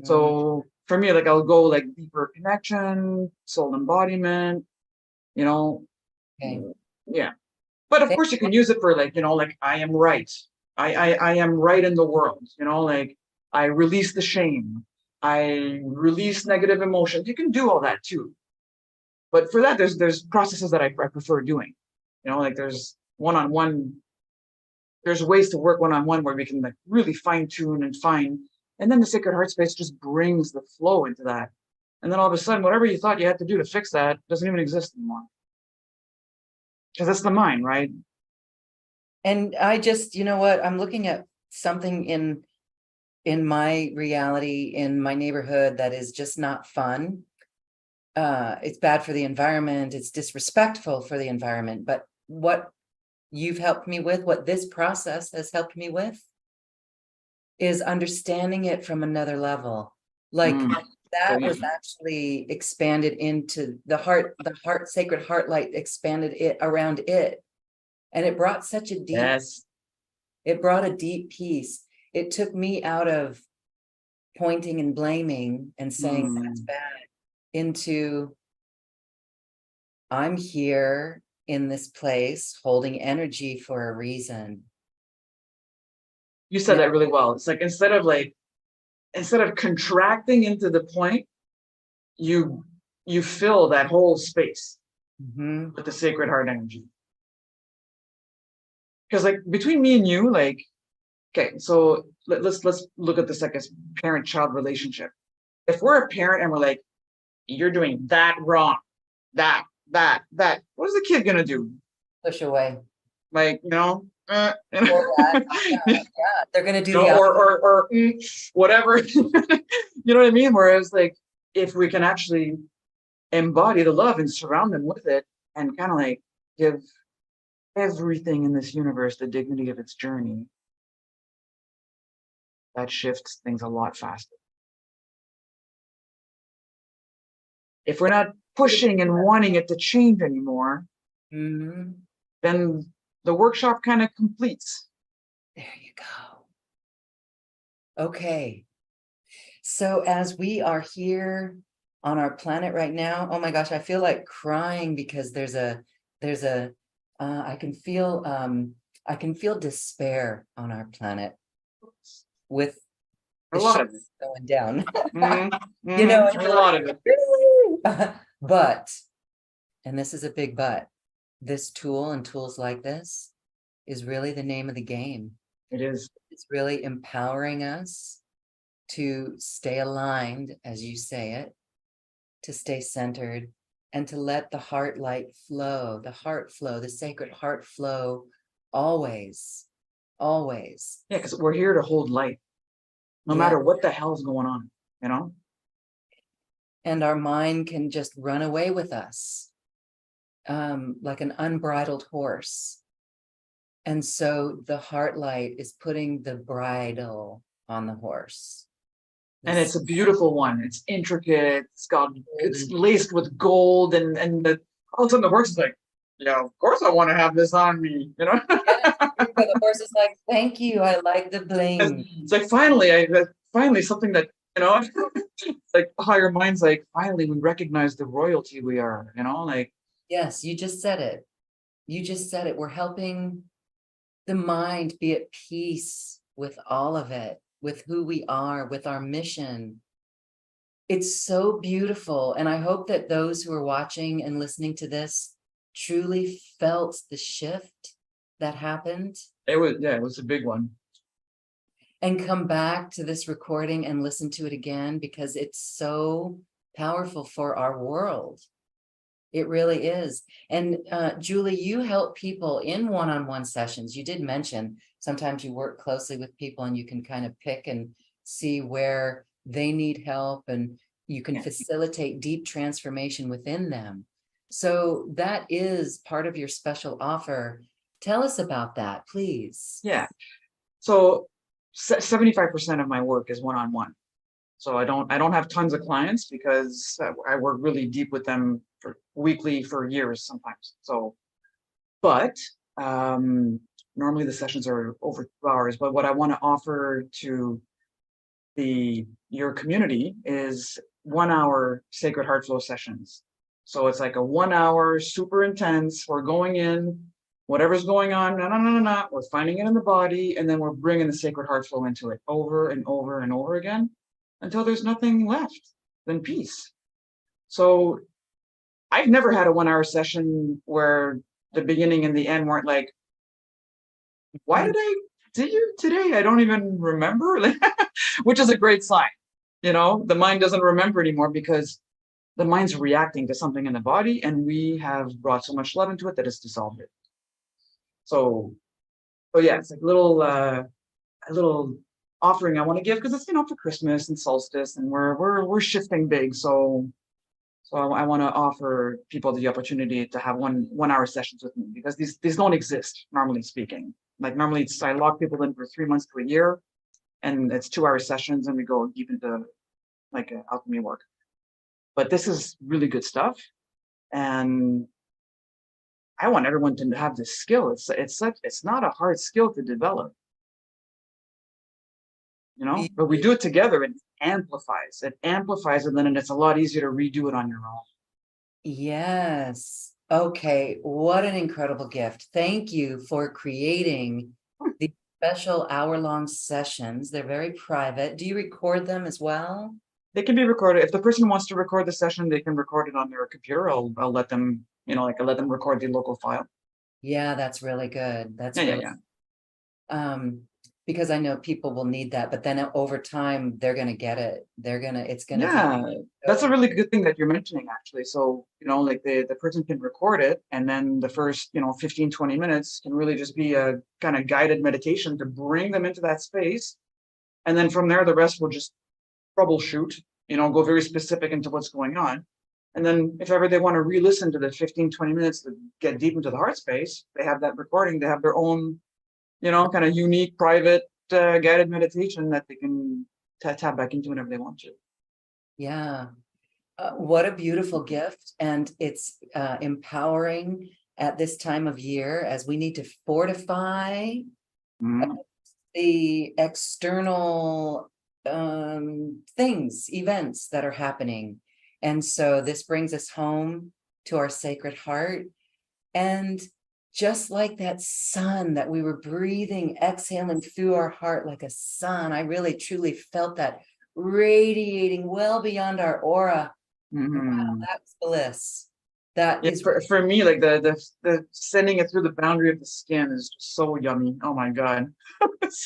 Mm. So for me, like I'll go like deeper connection, soul embodiment, Okay. yeah. But of Thank- course you can use it for like, like I am right. I am right in the world, like I release the shame. I release negative emotions. You can do all that too. But for that, there's processes that I prefer doing. Like there's one-on-one, there's ways to work one-on-one where we can like really fine tune and fine. And then the Sacred Heart Space just brings the flow into that. And then all of a sudden, whatever you thought you had to do to fix that doesn't even exist anymore. Because that's the mind, right? And I just, you know what, I'm looking at something in my reality, in my neighborhood, that is just not fun. It's bad for the environment. It's disrespectful for the environment. But what you've helped me with, what this process has helped me with, is understanding it from another level. Like that was actually expanded into the heart, Sacred Heart Light expanded it around it. And it brought such a deep, Yes. it brought a deep peace. It took me out of pointing and blaming and saying that's bad into, I'm here in this place holding energy for a reason. You said that really well. It's like instead of contracting into the point, you fill that whole space with the Sacred Heart energy. Because like between me and you, like, okay, so let's look at this like as parent-child relationship. If we're a parent and we're like, you're doing that wrong, that, what is the kid gonna do? Push away. Like, Yeah, they're gonna do or whatever. You know what I mean? Whereas like if we can actually embody the love and surround them with it and kind of like give everything in this universe the dignity of its journey, that shifts things a lot faster. If we're not pushing and wanting it to change anymore, then the workshop kind of completes. There you go. Okay. So as we are here on our planet right now, oh my gosh, I feel like crying because I can feel despair on our planet with a lot of it going down. a lot of it. But, and this is a big but, this tool and tools like this is really the name of the game. It is. It's really empowering us to stay aligned, as you say it, to stay centered, and to let the heart light flow, the heart flow, the sacred heart flow always, always. Yeah, because we're here to hold light, no Yeah. matter what the hell is going on, you know? And our mind can just run away with us, like an unbridled horse. And so the heart light is putting the bridle on the horse. And it's a beautiful one. It's intricate. It's laced with gold, and all of a sudden the horse is like, yeah, of course I want to have this on me, you know? Yes, the horse is like, thank you, I like the bling. It's like finally something that, you know, it's like the higher mind's like, finally we recognize the royalty we are, you know, like. Yes, you just said it. You just said it. We're helping the mind be at peace with all of it, with who we are, with our mission. It's so beautiful. And I hope that those who are watching and listening to this truly felt the shift that happened. It was a big one. And come back to this recording and listen to it again, because it's so powerful for our world. It really is. And Julie, you help people in one-on-one sessions. You did mention sometimes you work closely with people and you can kind of pick and see where they need help, and you can facilitate deep transformation within them. So that is part of your special offer. Tell us about that, please. Yeah. So 75% of my work is one-on-one. So I don't have tons of clients because I work really deep with them for weekly for years sometimes. So, but normally the sessions are over 2 hours. But what I want to offer to your community is 1 hour sacred heart flow sessions. So it's like a 1 hour super intense. We're going in, whatever's going on, we're finding it in the body, and then we're bringing the sacred heart flow into it over and over and over again, until there's nothing left than peace. So I've never had a 1 hour session where the beginning and the end weren't like, why did I see you today? I don't even remember, which is a great sign. You know, the mind doesn't remember anymore because the mind's reacting to something in the body, and we have brought so much love into it that it's dissolved it. So yeah, it's like a little offering I want to give, because it's, you know, for Christmas and solstice, and we're shifting big. So I want to offer people the opportunity to have 1 hour sessions with me, because these don't exist, normally speaking. Like normally I lock people in for 3 months to a year, and it's 2 hour sessions, and we go deep into like alchemy work. But this is really good stuff, and I want everyone to have this skill. It's not a hard skill to develop. You know, but we do it together, and it amplifies, and then it's a lot easier to redo it on your own. Yes. Okay. What an incredible gift. Thank you for creating these special hour-long sessions. They're very private. Do you record them as well? They can be recorded. If the person wants to record the session, they can record it on their computer. I'll let them, you know, like I let them record the local file. Yeah, that's really good. That's yeah, really, because I know people will need that, but then over time they're going to get it. It's going to. Yeah, that's a really good thing that you're mentioning, actually. So, you know, like the person can record it, and then the first, you know, 15, 20 minutes can really just be a kind of guided meditation to bring them into that space. And then from there, the rest will just troubleshoot, you know, go very specific into what's going on. And then if ever they want to re-listen to the 15, 20 minutes to get deep into the heart space, they have that recording. They have their own, you know, kind of unique, private, guided meditation that they can tap back into whenever they want to. Yeah. What a beautiful gift. And it's empowering at this time of year, as we need to fortify the external events that are happening. And so this brings us home to our sacred heart. And just like that sun that we were breathing, exhaling through our heart like a sun, I really truly felt that radiating well beyond our aura. Wow, that was bliss. That Yeah, is for me, like the sending it through the boundary of the skin is just so yummy. Oh my God.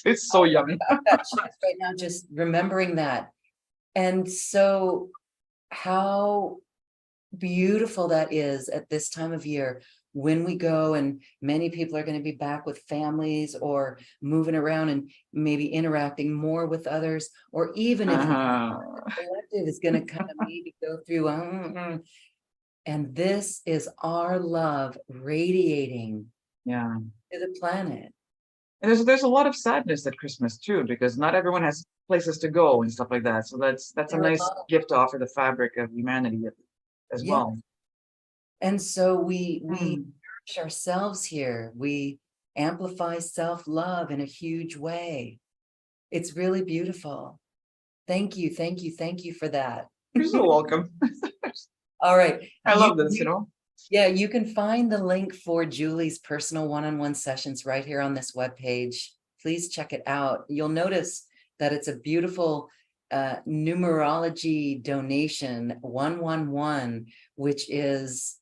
It's so yummy. I've got chills right now just remembering that. And so how beautiful that is at this time of year when we go, and many people are going to be back with families or moving around and maybe interacting more with others, or even if the Uh-huh. collective is going to kind of maybe go through, and this is our love radiating Yeah. to the planet. And there's a lot of sadness at Christmas too, because not everyone has places to go and stuff like that. So that's a There are a nice lot of, gift to offer the fabric of humanity as yeah. well. And so we Mm. nourish ourselves here. We amplify self-love in a huge way. It's really beautiful. Thank you, thank you, thank you for that. You're so welcome. All right. I love this, you know. Yeah, you can find the link for Julie's personal one-on-one sessions right here on this webpage. Please check it out. You'll notice that it's a beautiful numerology donation 111, which is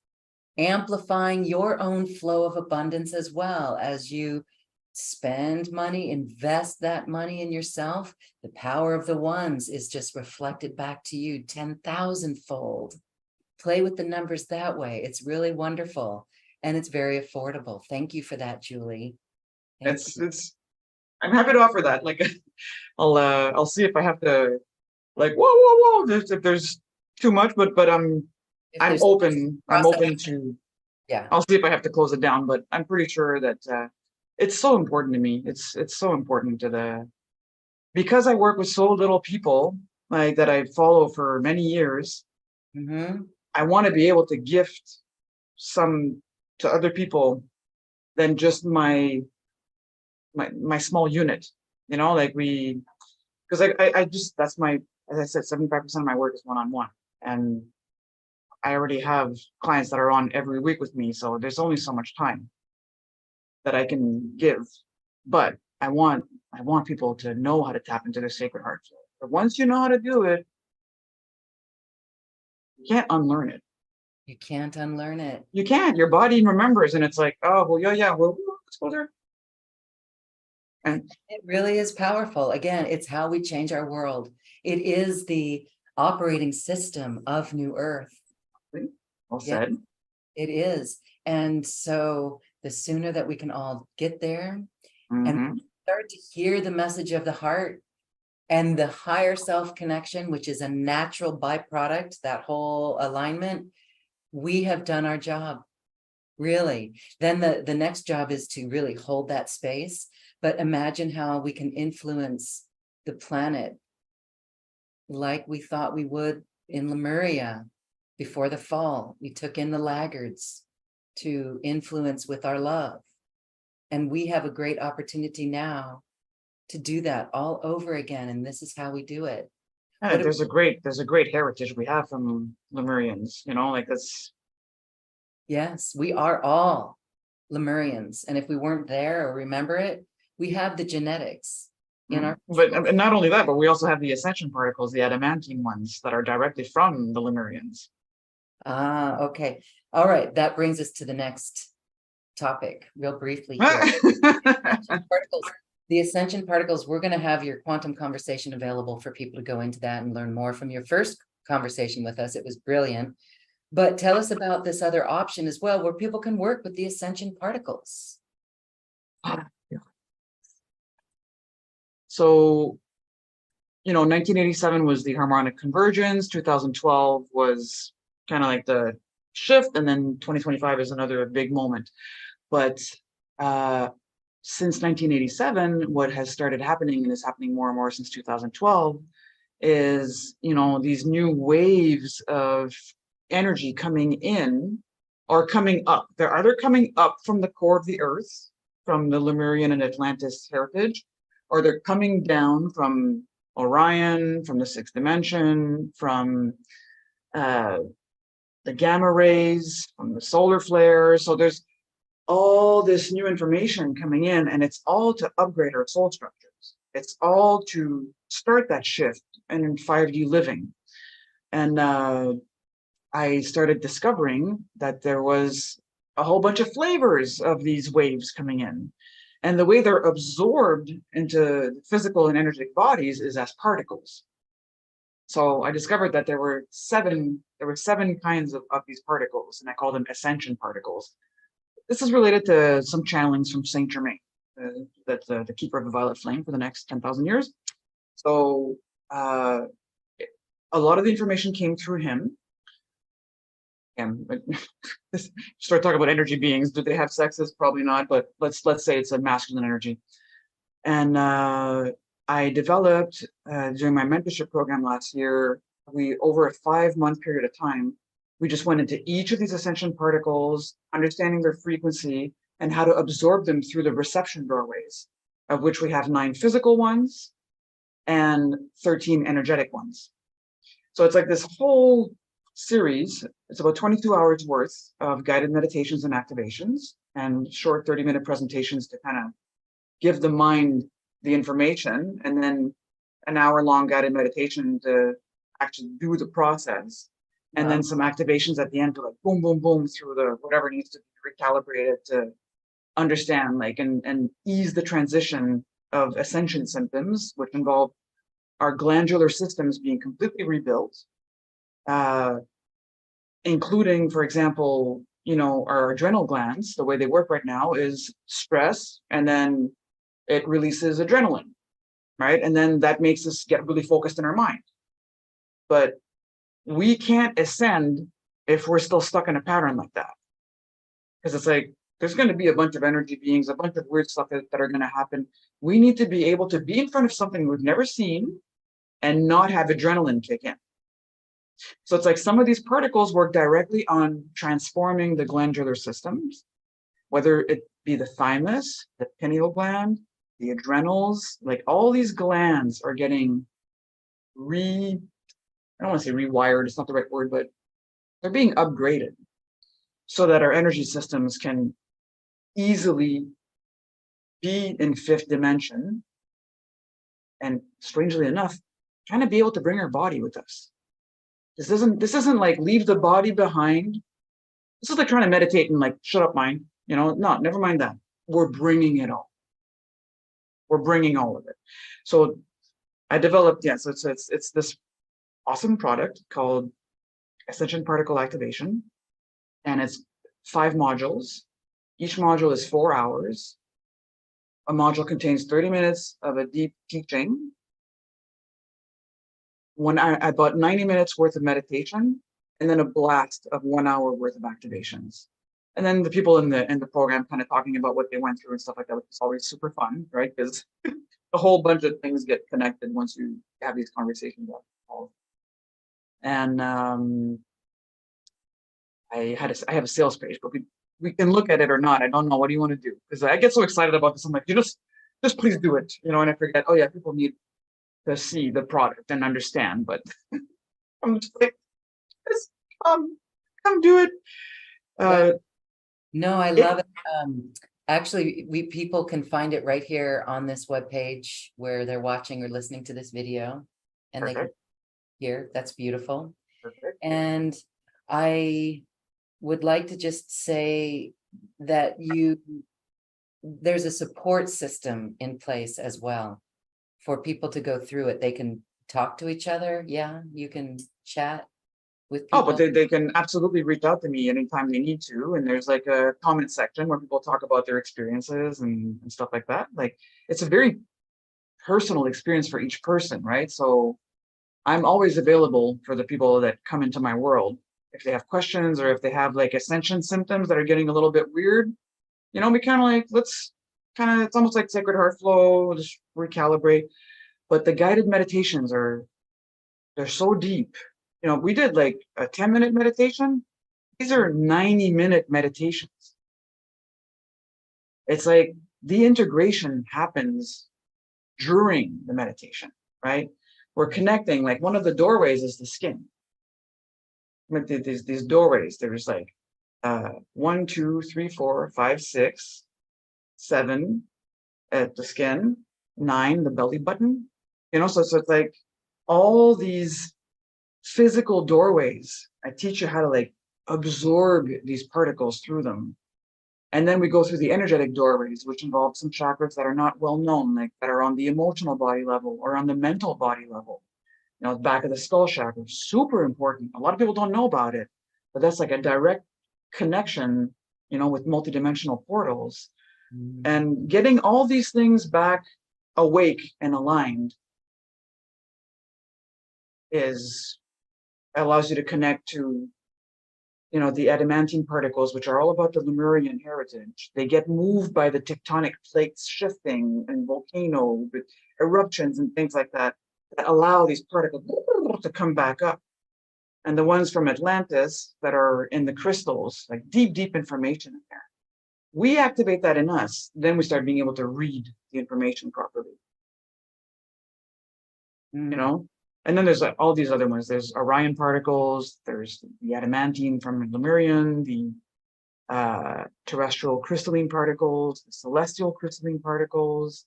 amplifying your own flow of abundance as well as you spend money, invest that money in yourself. The power of the ones is just reflected back to you 10,000 fold. Play with the numbers that way. It's really wonderful. And it's very affordable. Thank you for that, Julie. Thank you. It's I'm happy to offer that. Like I'll see if I have to like whoa if there's too much, but If I'm there's open. I'm process, open to yeah. I'll see if I have to close it down, but I'm pretty sure that it's so important to me. It's so important to the because I work with so little people like that I follow for many years. Mm-hmm. I want to be able to gift some to other people than just my small unit. You know, like we because I just that's my as I said, 75% of my work is one-on-one. And I already have clients that are on every week with me. So there's only so much time that I can give. But I want people to know how to tap into their sacred heart. But once you know how to do it, you can't unlearn it. You can't unlearn it. You can't. Your body remembers, and it's like, oh well, yeah, well, let's go there. And It really is powerful. Again, it's how we change our world. It is the operating system of New Earth. well Yeah, said. it is. And so the sooner that we can all get there and Hmm. start to hear the message of the heart and the higher self connection, which is a natural byproduct, that whole alignment, we have done our job. Really. Then the next job is to really hold that space. But imagine how we can influence the planet like we thought we would in Lemuria before the fall. We took in the laggards to influence with our love. And we have a great opportunity now to do that all over again. And this is how we do it. And What there's a great heritage we have from Lemurians. You know, like that's Yes, we are all Lemurians. And if we weren't there or remember it, we have the genetics in our But and not only that, but we also have the ascension particles, the adamantine ones that are directly from the Lemurians. Okay. All right. That brings us to the next topic real briefly here. Particles. The ascension particles, we're going to have your quantum conversation available for people to go into that and learn more from your first conversation with us. It was brilliant. But tell us about this other option as well, where people can work with the ascension particles. So, 1987 was the harmonic convergence. 2012 was kind of like the shift, and then 2025 is another big moment. But since 1987, what has started happening, and is happening more and more since 2012, is these new waves of energy coming in or coming up. They're either coming up from the core of the earth, from the Lemurian and Atlantis heritage, or they're coming down from Orion, from the sixth dimension, from the gamma rays, from the solar flares. So there's all this new information coming in, and it's all to upgrade our soul structures. It's all to start that shift and in 5D living. And I started discovering that there was a whole bunch of flavors of these waves coming in. And the way they're absorbed into physical and energetic bodies is as particles. So I discovered that there were seven kinds of these particles, and I call them ascension particles. This is related to some channelings from Saint Germain, that's the keeper of the violet flame for the next 10,000 years. So a lot of the information came through him. And start talking about energy beings. Do they have sexes? Probably not, but let's say it's a masculine energy. And I developed during my mentorship program last year, we over a 5-month period of time, we just went into each of these ascension particles, understanding their frequency and how to absorb them through the reception doorways, of which we have 9 physical ones and 13 energetic ones. So it's like this whole series. It's about 22 hours worth of guided meditations and activations and short 30-minute presentations to kind of give the mind the information, and then an hour-long guided meditation to actually do the process. And then some activations at the end to like boom, boom, boom through the whatever needs to be recalibrated to understand, like, and ease the transition of ascension symptoms, which involve our glandular systems being completely rebuilt, including, for example, our adrenal glands. The way they work right now is stress, and then it releases adrenaline, right? And then that makes us get really focused in our mind. But we can't ascend if we're still stuck in a pattern like that. Because it's like, there's going to be a bunch of energy beings, a bunch of weird stuff that are going to happen. We need to be able to be in front of something we've never seen and not have adrenaline kick in. So it's like some of these particles work directly on transforming the glandular systems, whether it be the thymus, the pineal gland, the adrenals, like all these glands are getting I don't want to say rewired, it's not the right word, but they're being upgraded so that our energy systems can easily be in 5th dimension, and strangely enough, kind of be able to bring our body with us. This isn't like leave the body behind. This is like trying to meditate and like shut up mind, no, never mind that. We're bringing it all. We're bringing all of it. So I developed, so it's this awesome product called Ascension Particle Activation, and it's 5 modules. Each module is 4 hours. A module contains 30 minutes of a deep teaching, about 90 minutes worth of meditation, and then a blast of 1 hour worth of activations. And then the people in the program kind of talking about what they went through and stuff like that, which is always super fun, right? Because a whole bunch of things get connected once you have these conversations. And I have a sales page, but we can look at it or not. I don't know. What do you want to do? Because I get so excited about this. I'm like, you just please do it, and I forget. Oh yeah, people need to see the product and understand. But I'm just like, just come do it. No, I love it. Actually, people can find it right here on this webpage where they're watching or listening to this video, and Perfect. They can hear. That's beautiful. Perfect. And I would like to just say that there's a support system in place as well for people to go through it. They can talk to each other. Yeah, you can chat with people. But they can absolutely reach out to me anytime they need to. And there's like a comment section where people talk about their experiences and stuff like that. Like, it's a very personal experience for each person, right? So I'm always available for the people that come into my world. If they have questions or if they have like ascension symptoms that are getting a little bit weird, we kind of like, it's almost like Sacred Heart Flow, just recalibrate. But the guided meditations they're so deep. We did like a 10-minute meditation. These are 90-minute meditations. It's like the integration happens during the meditation, right? We're connecting, like one of the doorways is the skin. These doorways, there's like 1, 2, 3, 4, 5, 6, 7 at the skin, 9 the belly button. So it's like all these physical doorways. I teach you how to like absorb these particles through them. And then we go through the energetic doorways, which involve some chakras that are not well known, like that are on the emotional body level or on the mental body level. You know, back of the skull chakra, super important. A lot of people don't know about it, but that's like a direct connection, you know, with multidimensional portals. And getting all these things back awake and aligned allows you to connect to, you know, the adamantine particles, which are all about the Lemurian heritage. They get moved by the tectonic plates shifting and volcano eruptions and things like that, that allow these particles to come back up. And the ones from Atlantis that are in the crystals, like deep information in there. We activate that in us, then we start being able to read the information properly. You know? And then there's like all these other ones. There's Orion particles, there's the adamantine from Lemurian, the terrestrial crystalline particles, the celestial crystalline particles,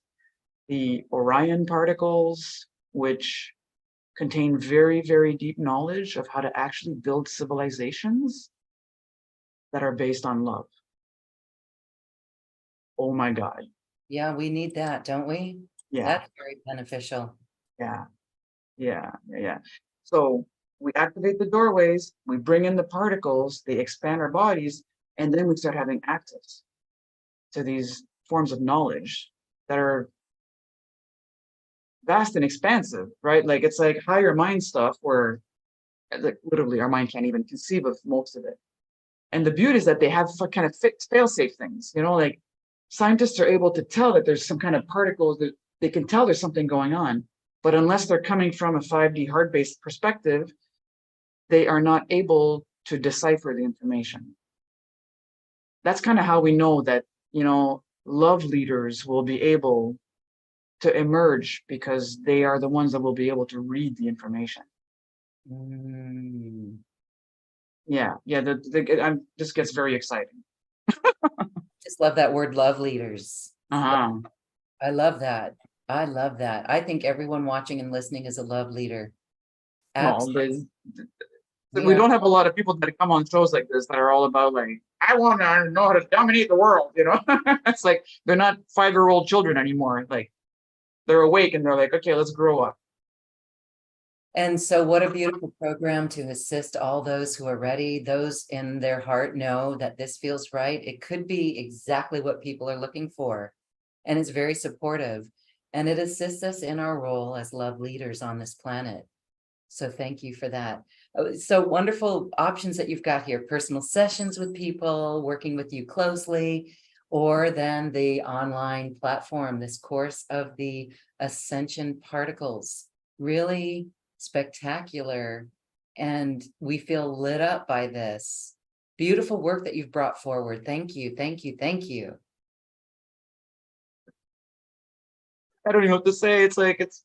the Orion particles, which contain very deep knowledge of how to actually build civilizations that are based on love. Oh my God. Yeah, we need that, don't we? Yeah. That's very beneficial. Yeah. So we activate the doorways, we bring in the particles, they expand our bodies, and then we start having access to these forms of knowledge that are vast and expansive, right? Like it's like higher mind stuff where like literally our mind can't even conceive of most of it. And the beauty is that they have kind of fail-safe things, you know, like scientists are able to tell that there's some kind of particles that they can tell there's something going on, but unless they're coming from a 5D hard-based perspective, they are not able to decipher the information. That's kind of how we know that, you know, love leaders will be able to emerge because they are the ones that will be able to read the information. Yeah, this gets very exciting. Just love that word, love leaders. Uh-huh. I love that. I love that. I think everyone watching and listening is a love leader. Absolutely. We don't have a lot of people that come on shows like this that are all about like, I want to know how to dominate the world, you know? It's like they're not 5-year-old children anymore. Like they're awake and they're like, okay, let's grow up. And so what a beautiful program to assist all those who are ready. Those in their heart know that this feels right. It could be exactly what people are looking for. And it's very supportive. And it assists us in our role as love leaders on this planet. So thank you for that. So wonderful options that you've got here. Personal sessions with people, working with you closely, or then the online platform, this course of the Ascension Particles. Really spectacular. And we feel lit up by this. Beautiful work that you've brought forward. Thank you. I don't even know what to say. It's like, it's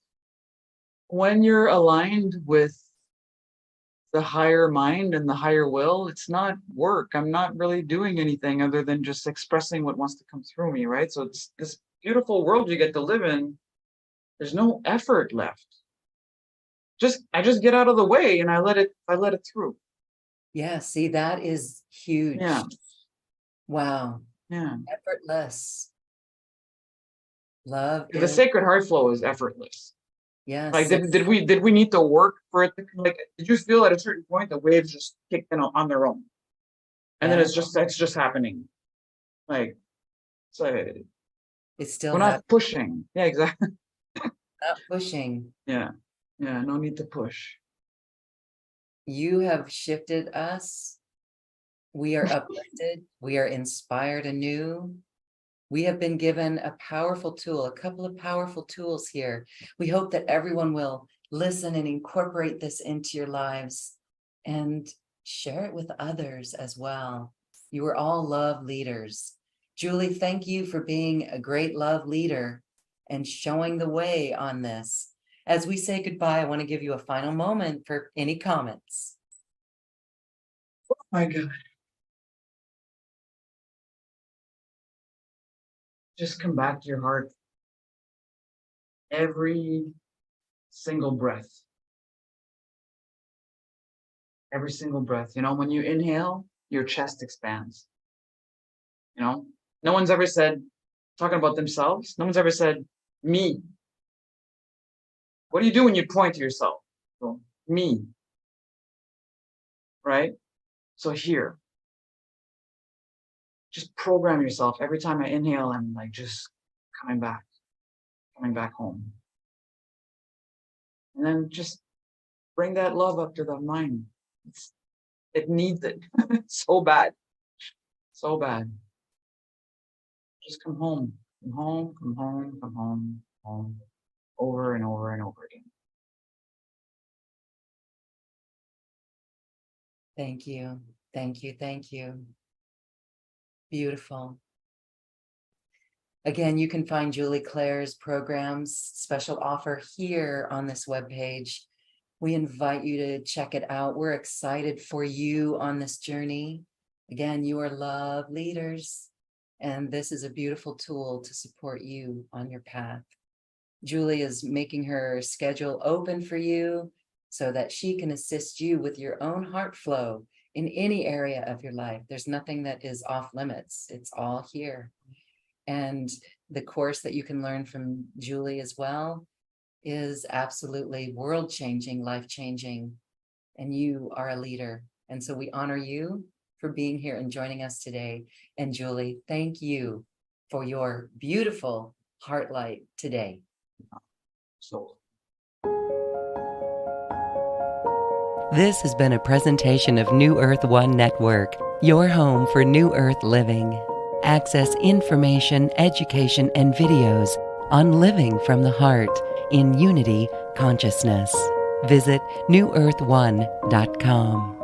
when you're aligned with the higher mind and the higher will, it's not work. I'm not really doing anything other than just expressing what wants to come through me, right? So it's this beautiful world you get to live in. There's no effort left. I just get out of the way and I let it through. Yeah, see, that is huge. Yeah. Wow. Yeah. Effortless. Love. The sacred heart flow is effortless. Yes. Like did we need to work for it? Like, did you feel at a certain point the waves just kicked in on their own? And then it's just happening. Like, so it's still we're not pushing. Yeah, exactly. Not pushing. Yeah, no need to push. You have shifted us. We are uplifted. We are inspired anew. We have been given a powerful tool, a couple of powerful tools here. We hope that everyone will listen and incorporate this into your lives and share it with others as well. You are all love leaders. Julie, thank you for being a great love leader and showing the way on this. As we say goodbye, I want to give you a final moment for any comments. Oh my God. Just come back to your heart. Every single breath. every single breath. You know, when you inhale, your chest expands. You know, no one's ever said, talking about themselves, no one's ever said, me. What do you do when you point to yourself? So, me. Right? So here, just program yourself every time I inhale and like just coming back home. And then just bring that love up to the mind. It needs it so bad. So bad. Just come home. Come home, come home, come home, home. Over and over and over again. Thank you. Thank you. Thank you. Beautiful. Again, you can find Julie Claire's programs, special offer here on this webpage. We invite you to check it out. We're excited for you on this journey. Again, you are love leaders, and this is a beautiful tool to support you on your path. Julie is making her schedule open for you so that she can assist you with your own heart flow in any area of your life. There's nothing that is off limits. It's all here. And the course that you can learn from Julie as well is absolutely world-changing, life-changing, and you are a leader. And so we honor you for being here and joining us today. And Julie, thank you for your beautiful heart light today. So This has been a presentation of New Earth One Network, your home for New Earth living. Access information, education, and videos on living from the heart in unity consciousness. Visit newearth1.com.